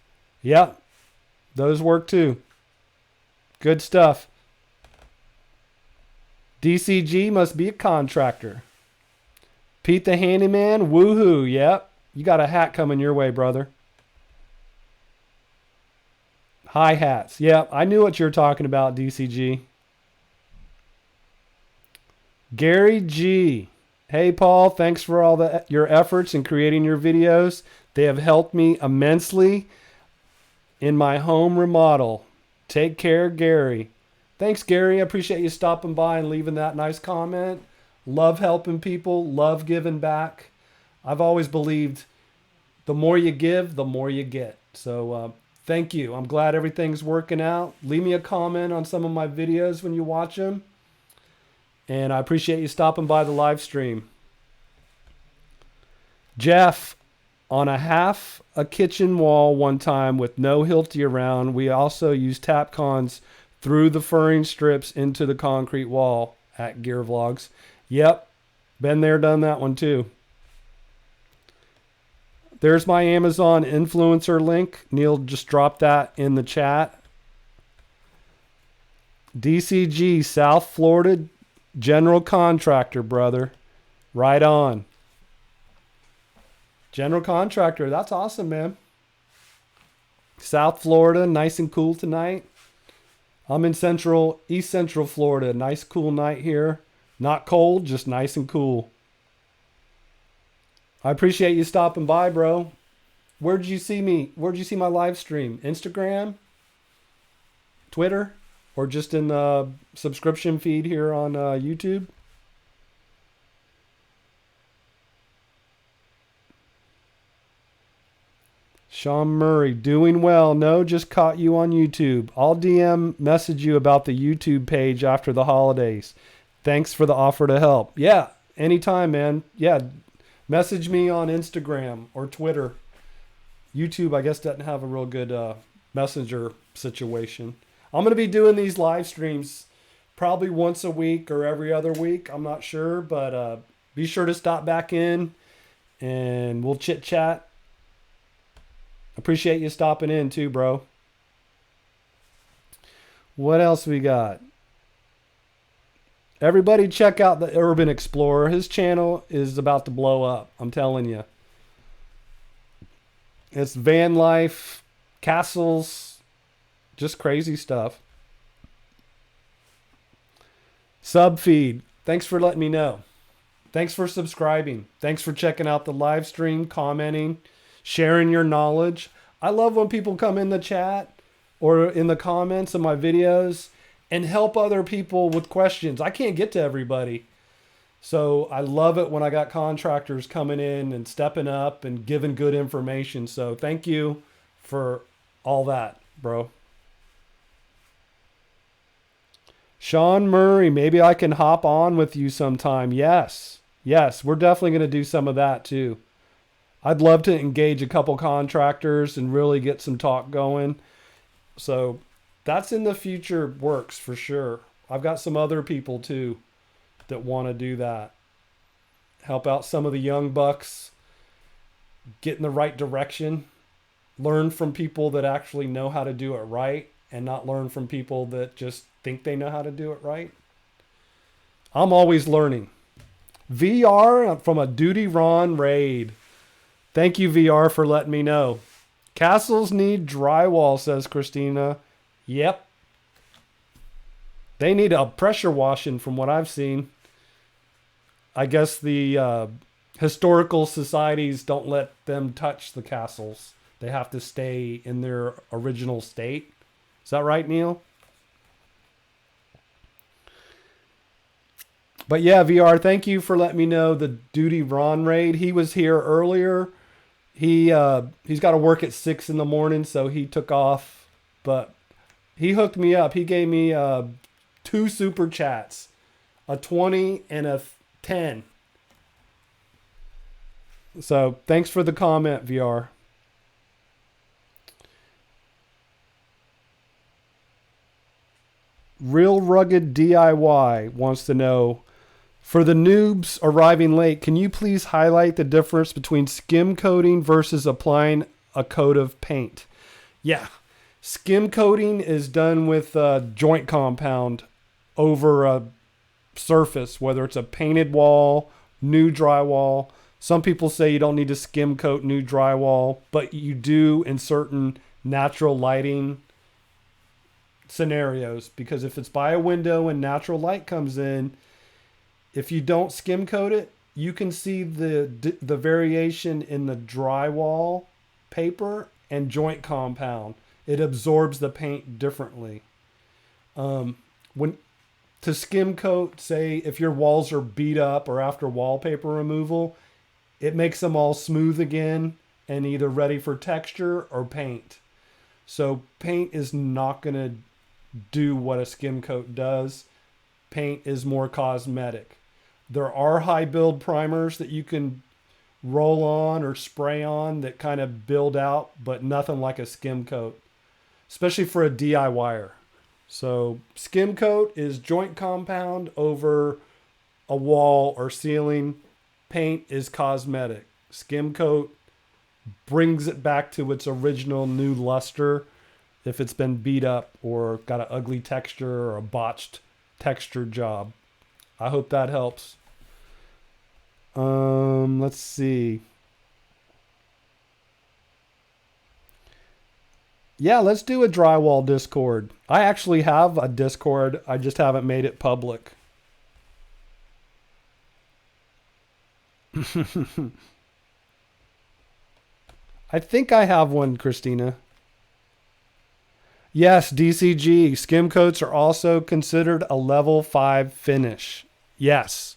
Yep, those work too. Good stuff. DCG must be a contractor. Pete the Handyman, woohoo, yep. You got a hat coming your way, brother. Hi-hats, yep. I knew what you were talking about, DCG. Gary G. Hey, Paul, thanks for all your efforts in creating your videos. They have helped me immensely in my home remodel. Take care, Gary. Thanks, Gary. I appreciate you stopping by and leaving that nice comment. Love helping people. Love giving back. I've always believed the more you give, the more you get. So thank you. I'm glad everything's working out. Leave me a comment on some of my videos when you watch them. And I appreciate you stopping by the live stream. Jeff, on a kitchen wall one time with no Hilti around, we also used Tapcons through the furring strips into the concrete wall at Gear Vlogs. Yep, been there, done that one too. There's my Amazon influencer link. Neil just dropped that in the chat. DCG, South Florida general contractor, brother. Right on. General contractor. That's awesome, man. South Florida, nice and cool tonight. I'm in East Central Florida. Nice, cool night here. Not cold, just nice and cool. I appreciate you stopping by, bro. Where'd you see me? Where'd you see my live stream? Instagram? Twitter? Or just in the subscription feed here on YouTube? Sean Murray, doing well. No, just caught you on YouTube. I'll DM message you about the YouTube page after the holidays. Thanks for the offer to help. Yeah, anytime, man. Yeah, message me on Instagram or Twitter. YouTube, I guess, doesn't have a real good messenger situation. I'm going to be doing these live streams probably once a week or every other week. I'm not sure, but be sure to stop back in and we'll chit chat. Appreciate you stopping in too, bro. What else we got? Everybody check out the Urban Explorer. His channel is about to blow up. I'm telling you. It's van life, castles, just crazy stuff. Subfeed. Thanks for letting me know. Thanks for subscribing. Thanks for checking out the live stream, commenting, sharing your knowledge. I love when people come in the chat or in the comments of my videos and help other people with questions. I can't get to everybody. So I love it when I got contractors coming in and stepping up and giving good information. So thank you for all that, bro. Sean Murray, maybe I can hop on with you sometime. Yes. Yes, we're definitely going to do some of that too. I'd love to engage a couple contractors and really get some talk going. So that's in the future works for sure. I've got some other people too that want to do that. Help out some of the young bucks, get in the right direction, learn from people that actually know how to do it right and not learn from people that just think they know how to do it right. I'm always learning. VR from a Duty Ron raid. Thank you, VR, for letting me know. Castles need drywall, says Christina. Yep. They need a pressure washing from what I've seen. I guess the historical societies don't let them touch the castles. They have to stay in their original state. Is that right, Neil? But yeah, VR, thank you for letting me know the Duty Ron raid. He was here earlier. He's got to work at 6 in the morning, so he took off. But he hooked me up. He gave me 2 super chats, a 20 and a 10. So thanks for the comment, VR. Real Rugged DIY wants to know, for the noobs arriving late, can you please highlight the difference between skim coating versus applying a coat of paint? Yeah, skim coating is done with joint compound over a surface, whether it's a painted wall, new drywall. Some people say you don't need to skim coat new drywall, but you do in certain natural lighting scenarios, because if it's by a window and natural light comes in, if you don't skim coat it, you can see the variation in the drywall paper and joint compound. It absorbs the paint differently. When to skim coat, say if your walls are beat up or after wallpaper removal, it makes them all smooth again and either ready for texture or paint. So paint is not going to do what a skim coat does. Paint is more cosmetic. There are high build primers that you can roll on or spray on that kind of build out, but nothing like a skim coat, especially for a DIYer. So skim coat is joint compound over a wall or ceiling. Paint is cosmetic. Skim coat brings it back to its original new luster if it's been beat up or got an ugly texture or a botched texture job. I hope that helps. Let's see. Yeah, let's do a drywall Discord. I actually have a Discord. I just haven't made it public. I think I have one, Christina. Yes, DCG. Skim coats are also considered a level 5 finish. Yes.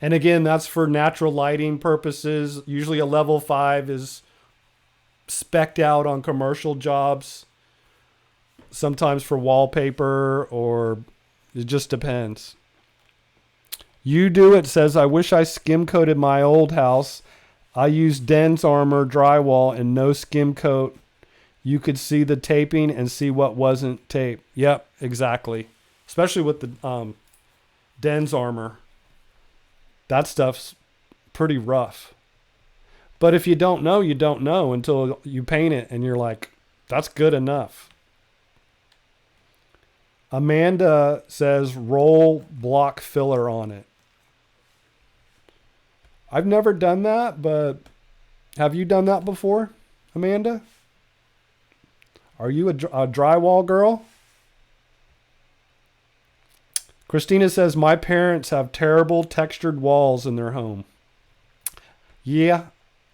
And again, that's for natural lighting purposes. Usually a level 5 is spec'd out on commercial jobs. Sometimes for wallpaper, or it just depends. You Do It says, I wish I skim coated my old house. I used Den's Armor drywall and no skim coat. You could see the taping and see what wasn't taped. Yep, exactly. Especially with the Den's Armor. That stuff's pretty rough. But if you don't know, you don't know until you paint it and you're like, that's good enough. Amanda says, roll block filler on it. I've never done that, but have you done that before, Amanda? Are you a drywall girl? Christina says, my parents have terrible textured walls in their home. Yeah,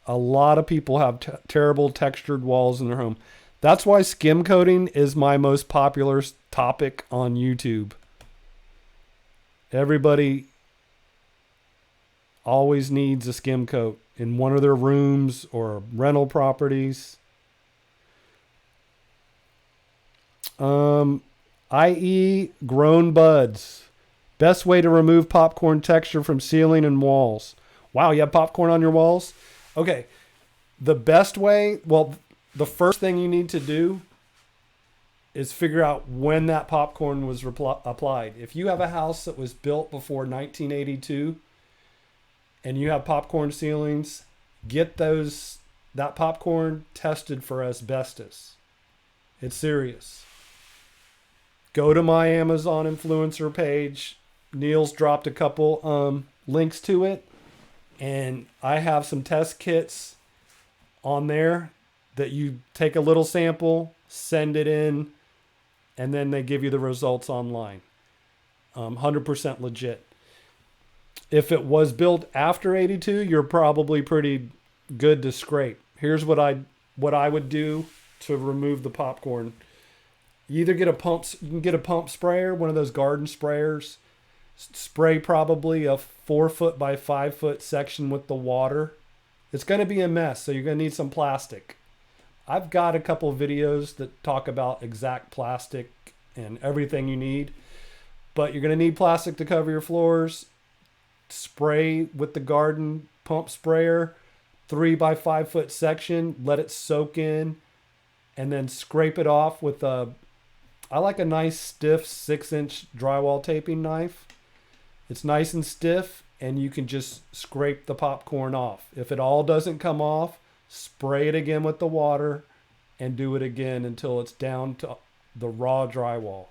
a lot of people have terrible textured walls in their home. That's why skim coating is my most popular topic on YouTube. Everybody always needs a skim coat in one of their rooms or rental properties. i.e. grown buds. Best way to remove popcorn texture from ceiling and walls. Wow, you have popcorn on your walls? Okay. The best way, well, the first thing you need to do is figure out when that popcorn was applied. If you have a house that was built before 1982 and you have popcorn ceilings, get that popcorn tested for asbestos. It's serious. Go to my Amazon influencer page. Neil's dropped a couple links to it. And I have some test kits on there that you take a little sample, send it in, and then they give you the results online. 100% legit. If it was built after 82, you're probably pretty good to scrape. Here's what I would do to remove the popcorn. You either get you can get a pump sprayer, one of those garden sprayers. Spray probably a 4 foot by 5 foot section with the water. It's going to be a mess, so you're going to need some plastic. I've got a couple of videos that talk about exact plastic and everything you need, but you're going to need plastic to cover your floors. Spray with the garden pump sprayer, 3 by 5 foot section, let it soak in, and then scrape it off with a I like a nice stiff 6-inch drywall taping knife. It's nice and stiff, and you can just scrape the popcorn off. If it all doesn't come off, spray it again with the water and do it again until it's down to the raw drywall.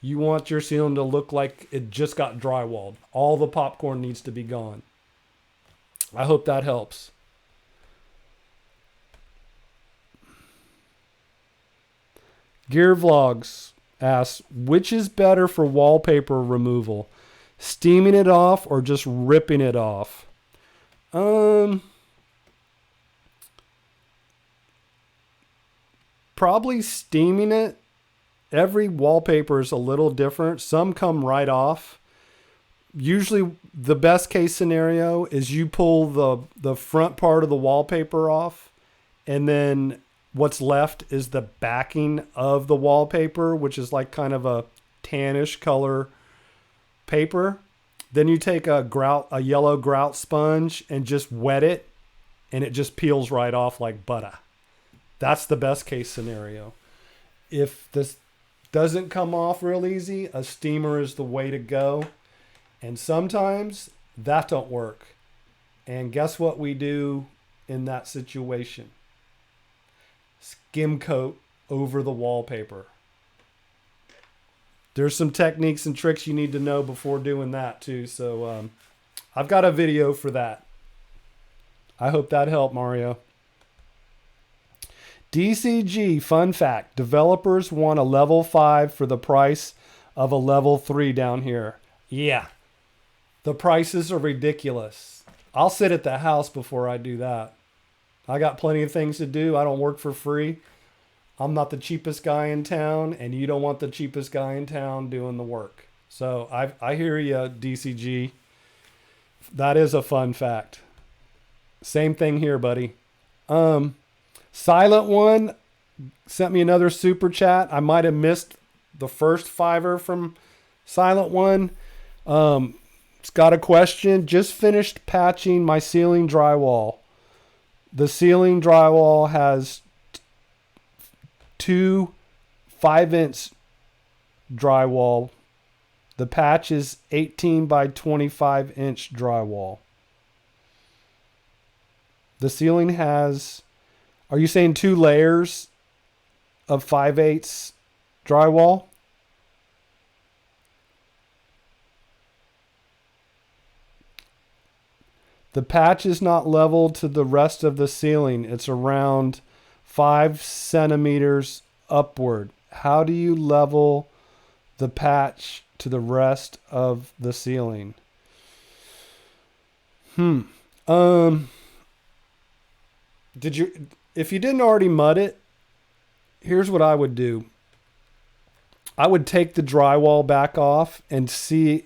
You want your ceiling to look like it just got drywalled. All the popcorn needs to be gone. I hope that helps. Gear Vlogs asks, which is better for wallpaper removal? Steaming it off or just ripping it off? Probably steaming it. Every wallpaper is a little different. Some come right off. Usually the best case scenario is you pull the front part of the wallpaper off, and then what's left is the backing of the wallpaper, which is like kind of a tannish color paper. Then you take a yellow grout sponge and just wet it, and it just peels right off like butter. That's the best case scenario. If this doesn't come off real easy, a steamer is the way to go. And sometimes that don't work. And guess what we do in that situation? Skim coat over the wallpaper. There's some techniques and tricks you need to know before doing that too. So I've got a video for that. I hope that helped, Mario. DCG, fun fact, developers want a level 5 for the price of a level 3 down here. Yeah, the prices are ridiculous. I'll sit at the house before I do that. I got plenty of things to do. I don't work for free. I'm not the cheapest guy in town, and you don't want the cheapest guy in town doing the work. So I hear you, DCG. That is a fun fact. Same thing here, buddy. Silent One sent me another super chat. I might have missed the first $5 from Silent One. It's got a question. Just finished patching my ceiling drywall. The ceiling drywall has 2 5-inch drywall. The patch is 18 by 25 inch drywall. The ceiling has, are you saying 2 layers of 5/8 drywall? The patch is not level to the rest of the ceiling. It's around 5 centimeters upward. How do you level the patch to the rest of the ceiling? If you didn't already mud it, here's what I would do. I would take the drywall back off and see,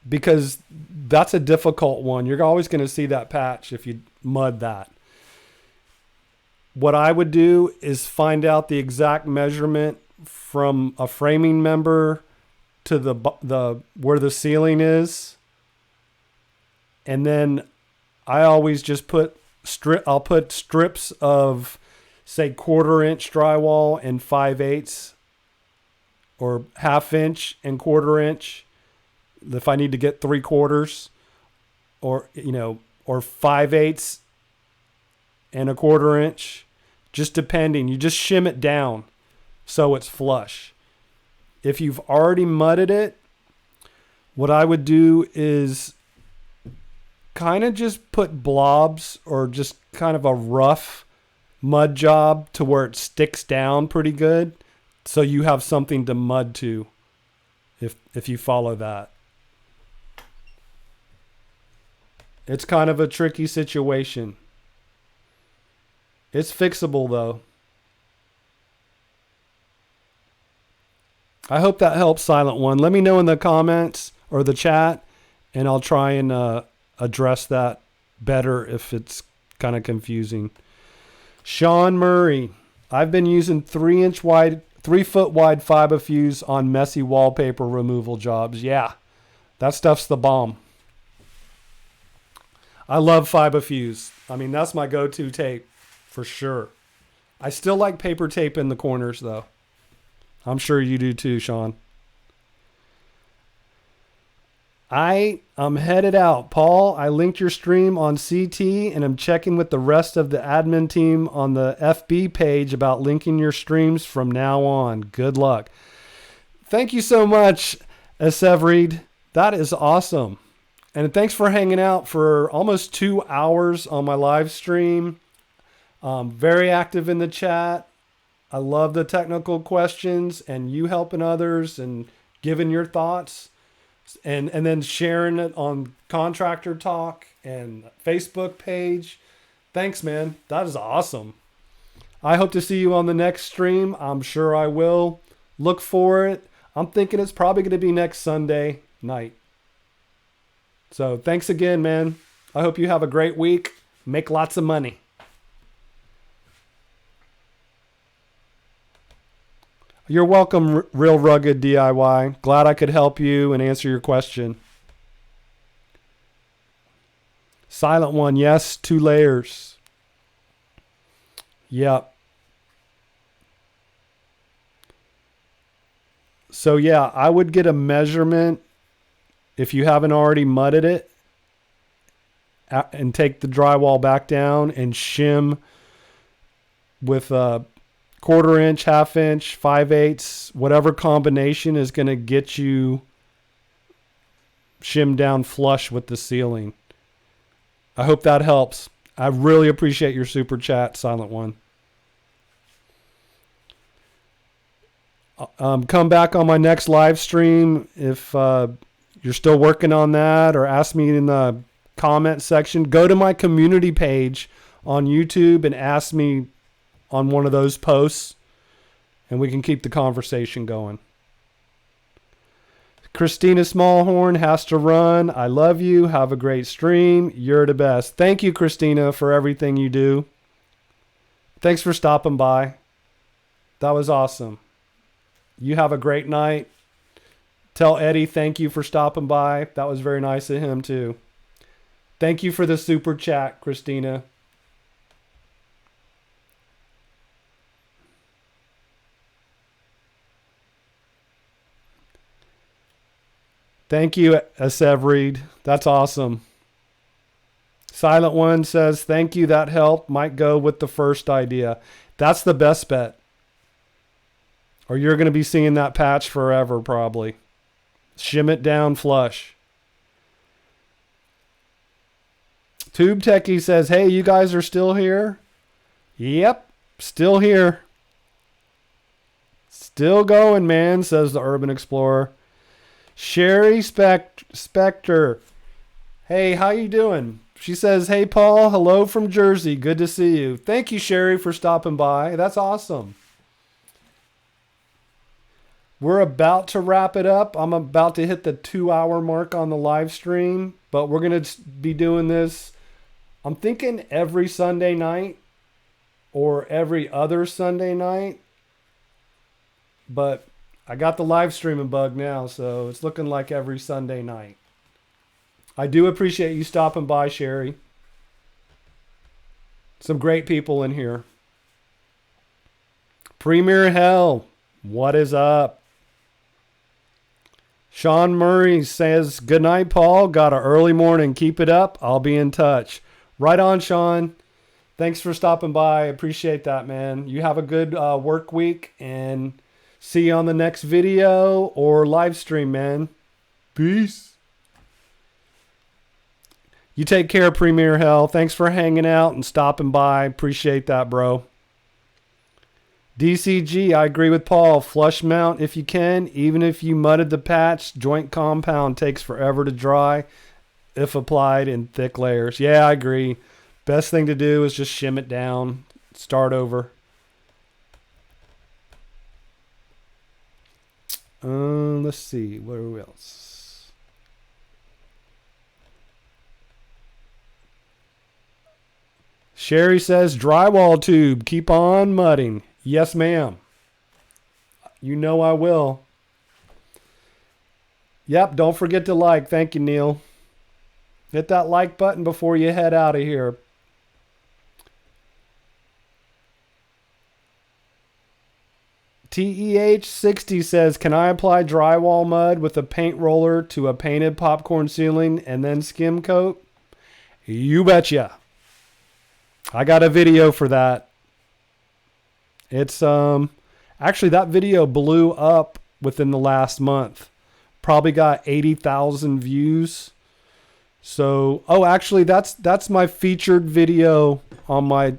because that's a difficult one. You're always going to see that patch if you mud that. What I would do is find out the exact measurement from a framing member to the where the ceiling is. And then I always just I'll put strips of, say, 1/4 inch drywall and 5/8, or 1/2 inch and 1/4 inch. If I need to get 3/4, or 5/8 and 1/4 inch, just depending. You just shim it down so it's flush. If you've already mudded it, what I would do is kind of just put blobs, or just kind of a rough mud job to where it sticks down pretty good, so you have something to mud to if you follow that. It's kind of a tricky situation. It's fixable though. I hope that helps, Silent One. Let me know in the comments or the chat, and I'll try and address that better if it's kind of confusing. Sean Murray, I've been using 3 foot wide fiberfuse on messy wallpaper removal jobs. Yeah, that stuff's the bomb. I love fiberfuse. I mean, that's my go-to tape for sure. I still like paper tape in the corners though. I'm sure you do too, Sean. I'm headed out. Paul, I linked your stream on CT and I'm checking with the rest of the admin team on the FB page about linking your streams from now on. Good luck. Thank you so much, Severid. That is awesome. And thanks for hanging out for almost 2 hours on my live stream. Very active in the chat. I love the technical questions and you helping others and giving your thoughts. And then sharing it on Contractor Talk and Facebook page. Thanks, man. That is awesome. I hope to see you on the next stream. I'm sure I will. Look for it. I'm thinking it's probably going to be next Sunday night. So thanks again, man. I hope you have a great week. Make lots of money. You're welcome, Real Rugged DIY. Glad I could help you and answer your question. Silent One, yes, 2 layers. Yep. So yeah, I would get a measurement if you haven't already mudded it and take the drywall back down and shim with a 1/4 inch, 1/2 inch, 5/8, whatever combination is going to get you shimmed down flush with the ceiling. I hope that helps. I really appreciate your super chat, Silent One. Come back on my next live stream if you're still working on that, or ask me in the comment section. Go to my community page on YouTube and ask me on one of those posts, and we can keep the conversation going. Christina Smallhorn has to run. I love you. Have a great stream. You're the best. Thank you, Christina, for everything you do. Thanks for stopping by. That was awesome. You have a great night. Tell Eddie thank you for stopping by. That was very nice of him too. Thank you for the super chat, Christina. Thank you, Severid. That's awesome. Silent One says, thank you, that helped. Might go with the first idea. That's the best bet. Or you're going to be seeing that patch forever, probably. Shim it down flush. Tube Techie says, hey, you guys are still here? Yep, still here. Still going, man, says the Urban Explorer. Sherry Specter. Hey, how you doing? She says, hey, Paul, hello from Jersey. Good to see you. Thank you, Sherry, for stopping by. That's awesome. We're about to wrap it up. I'm about to hit the 2-hour mark on the live stream, but we're going to be doing this, I'm thinking every Sunday night or every other Sunday night, but I got the live streaming bug now, so it's looking like every Sunday night. I do appreciate you stopping by, Sherry. Some great people in here. Premier Hell, what is up? Sean Murray says, good night, Paul. Got an early morning. Keep it up. I'll be in touch. Right on, Sean. Thanks for stopping by. I appreciate that, man. You have a good work week, and see you on the next video or live stream, man. Peace. You take care, Premier Hell. Thanks for hanging out and stopping by. Appreciate that, bro. DCG, I agree with Paul. Flush mount if you can. Even if you mudded the patch, joint compound takes forever to dry if applied in thick layers. Yeah, I agree. Best thing to do is just shim it down. Start over. Let's see. Where else? Sherry says, DrywallTube, keep on mudding. Yes, ma'am. You know I will. Yep, don't forget to like. Thank you, Neil. Hit that like button before you head out of here. TEH60 says, can I apply drywall mud with a paint roller to a painted popcorn ceiling and then skim coat? You betcha. I got a video for that. It's actually that video blew up within the last month. Probably got 80,000 views. So, actually that's my featured video on my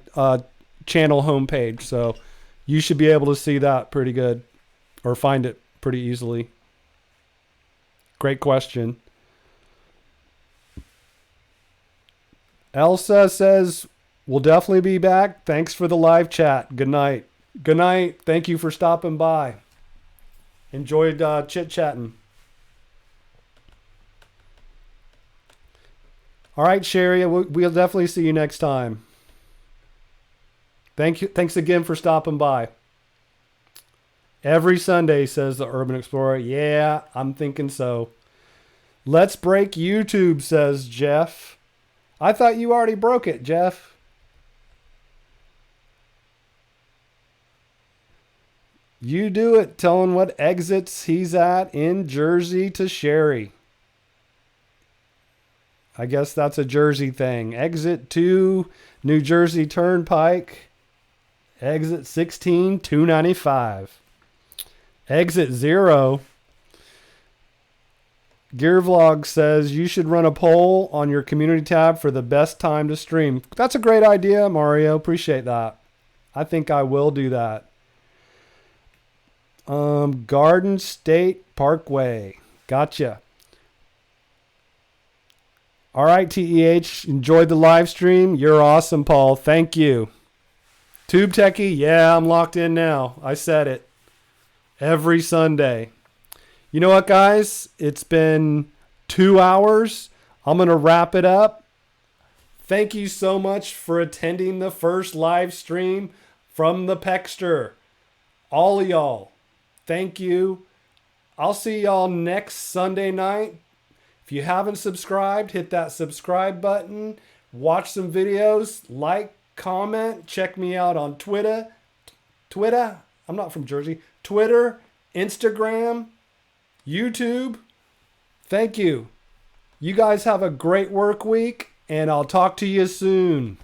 channel homepage. So, you should be able to see that pretty good or find it pretty easily. Great question. Elsa says, we'll definitely be back. Thanks for the live chat. Good night. Good night. Thank you for stopping by. Enjoyed chit-chatting. All right, Sherry, we'll definitely see you next time. Thank you. Thanks again for stopping by. Every Sunday, says the Urban Explorer. Yeah, I'm thinking so. Let's break YouTube, says Jeff. I thought you already broke it, Jeff. You do it, telling what exits he's at in Jersey to Sherry. I guess that's a Jersey thing. Exit 2, New Jersey Turnpike. Exit 16, 295. Exit 0. Gear Vlog says you should run a poll on your community tab for the best time to stream. That's a great idea, Mario. Appreciate that. I think I will do that. Garden State Parkway. Gotcha. All right, TEH. Enjoyed the live stream. You're awesome, Paul. Thank you. Tube Techie. Yeah, I'm locked in now. I said it. Every Sunday. You know what, guys? It's been 2 hours. I'm going to wrap it up. Thank you so much for attending the first live stream from the Peckster. All of y'all. Thank you. I'll see y'all next Sunday night. If you haven't subscribed, hit that subscribe button. Watch some videos. Like, comment. Check me out on Twitter. I'm not from Jersey. Twitter, Instagram, YouTube. Thank you. You guys have a great work week, and I'll talk to you soon.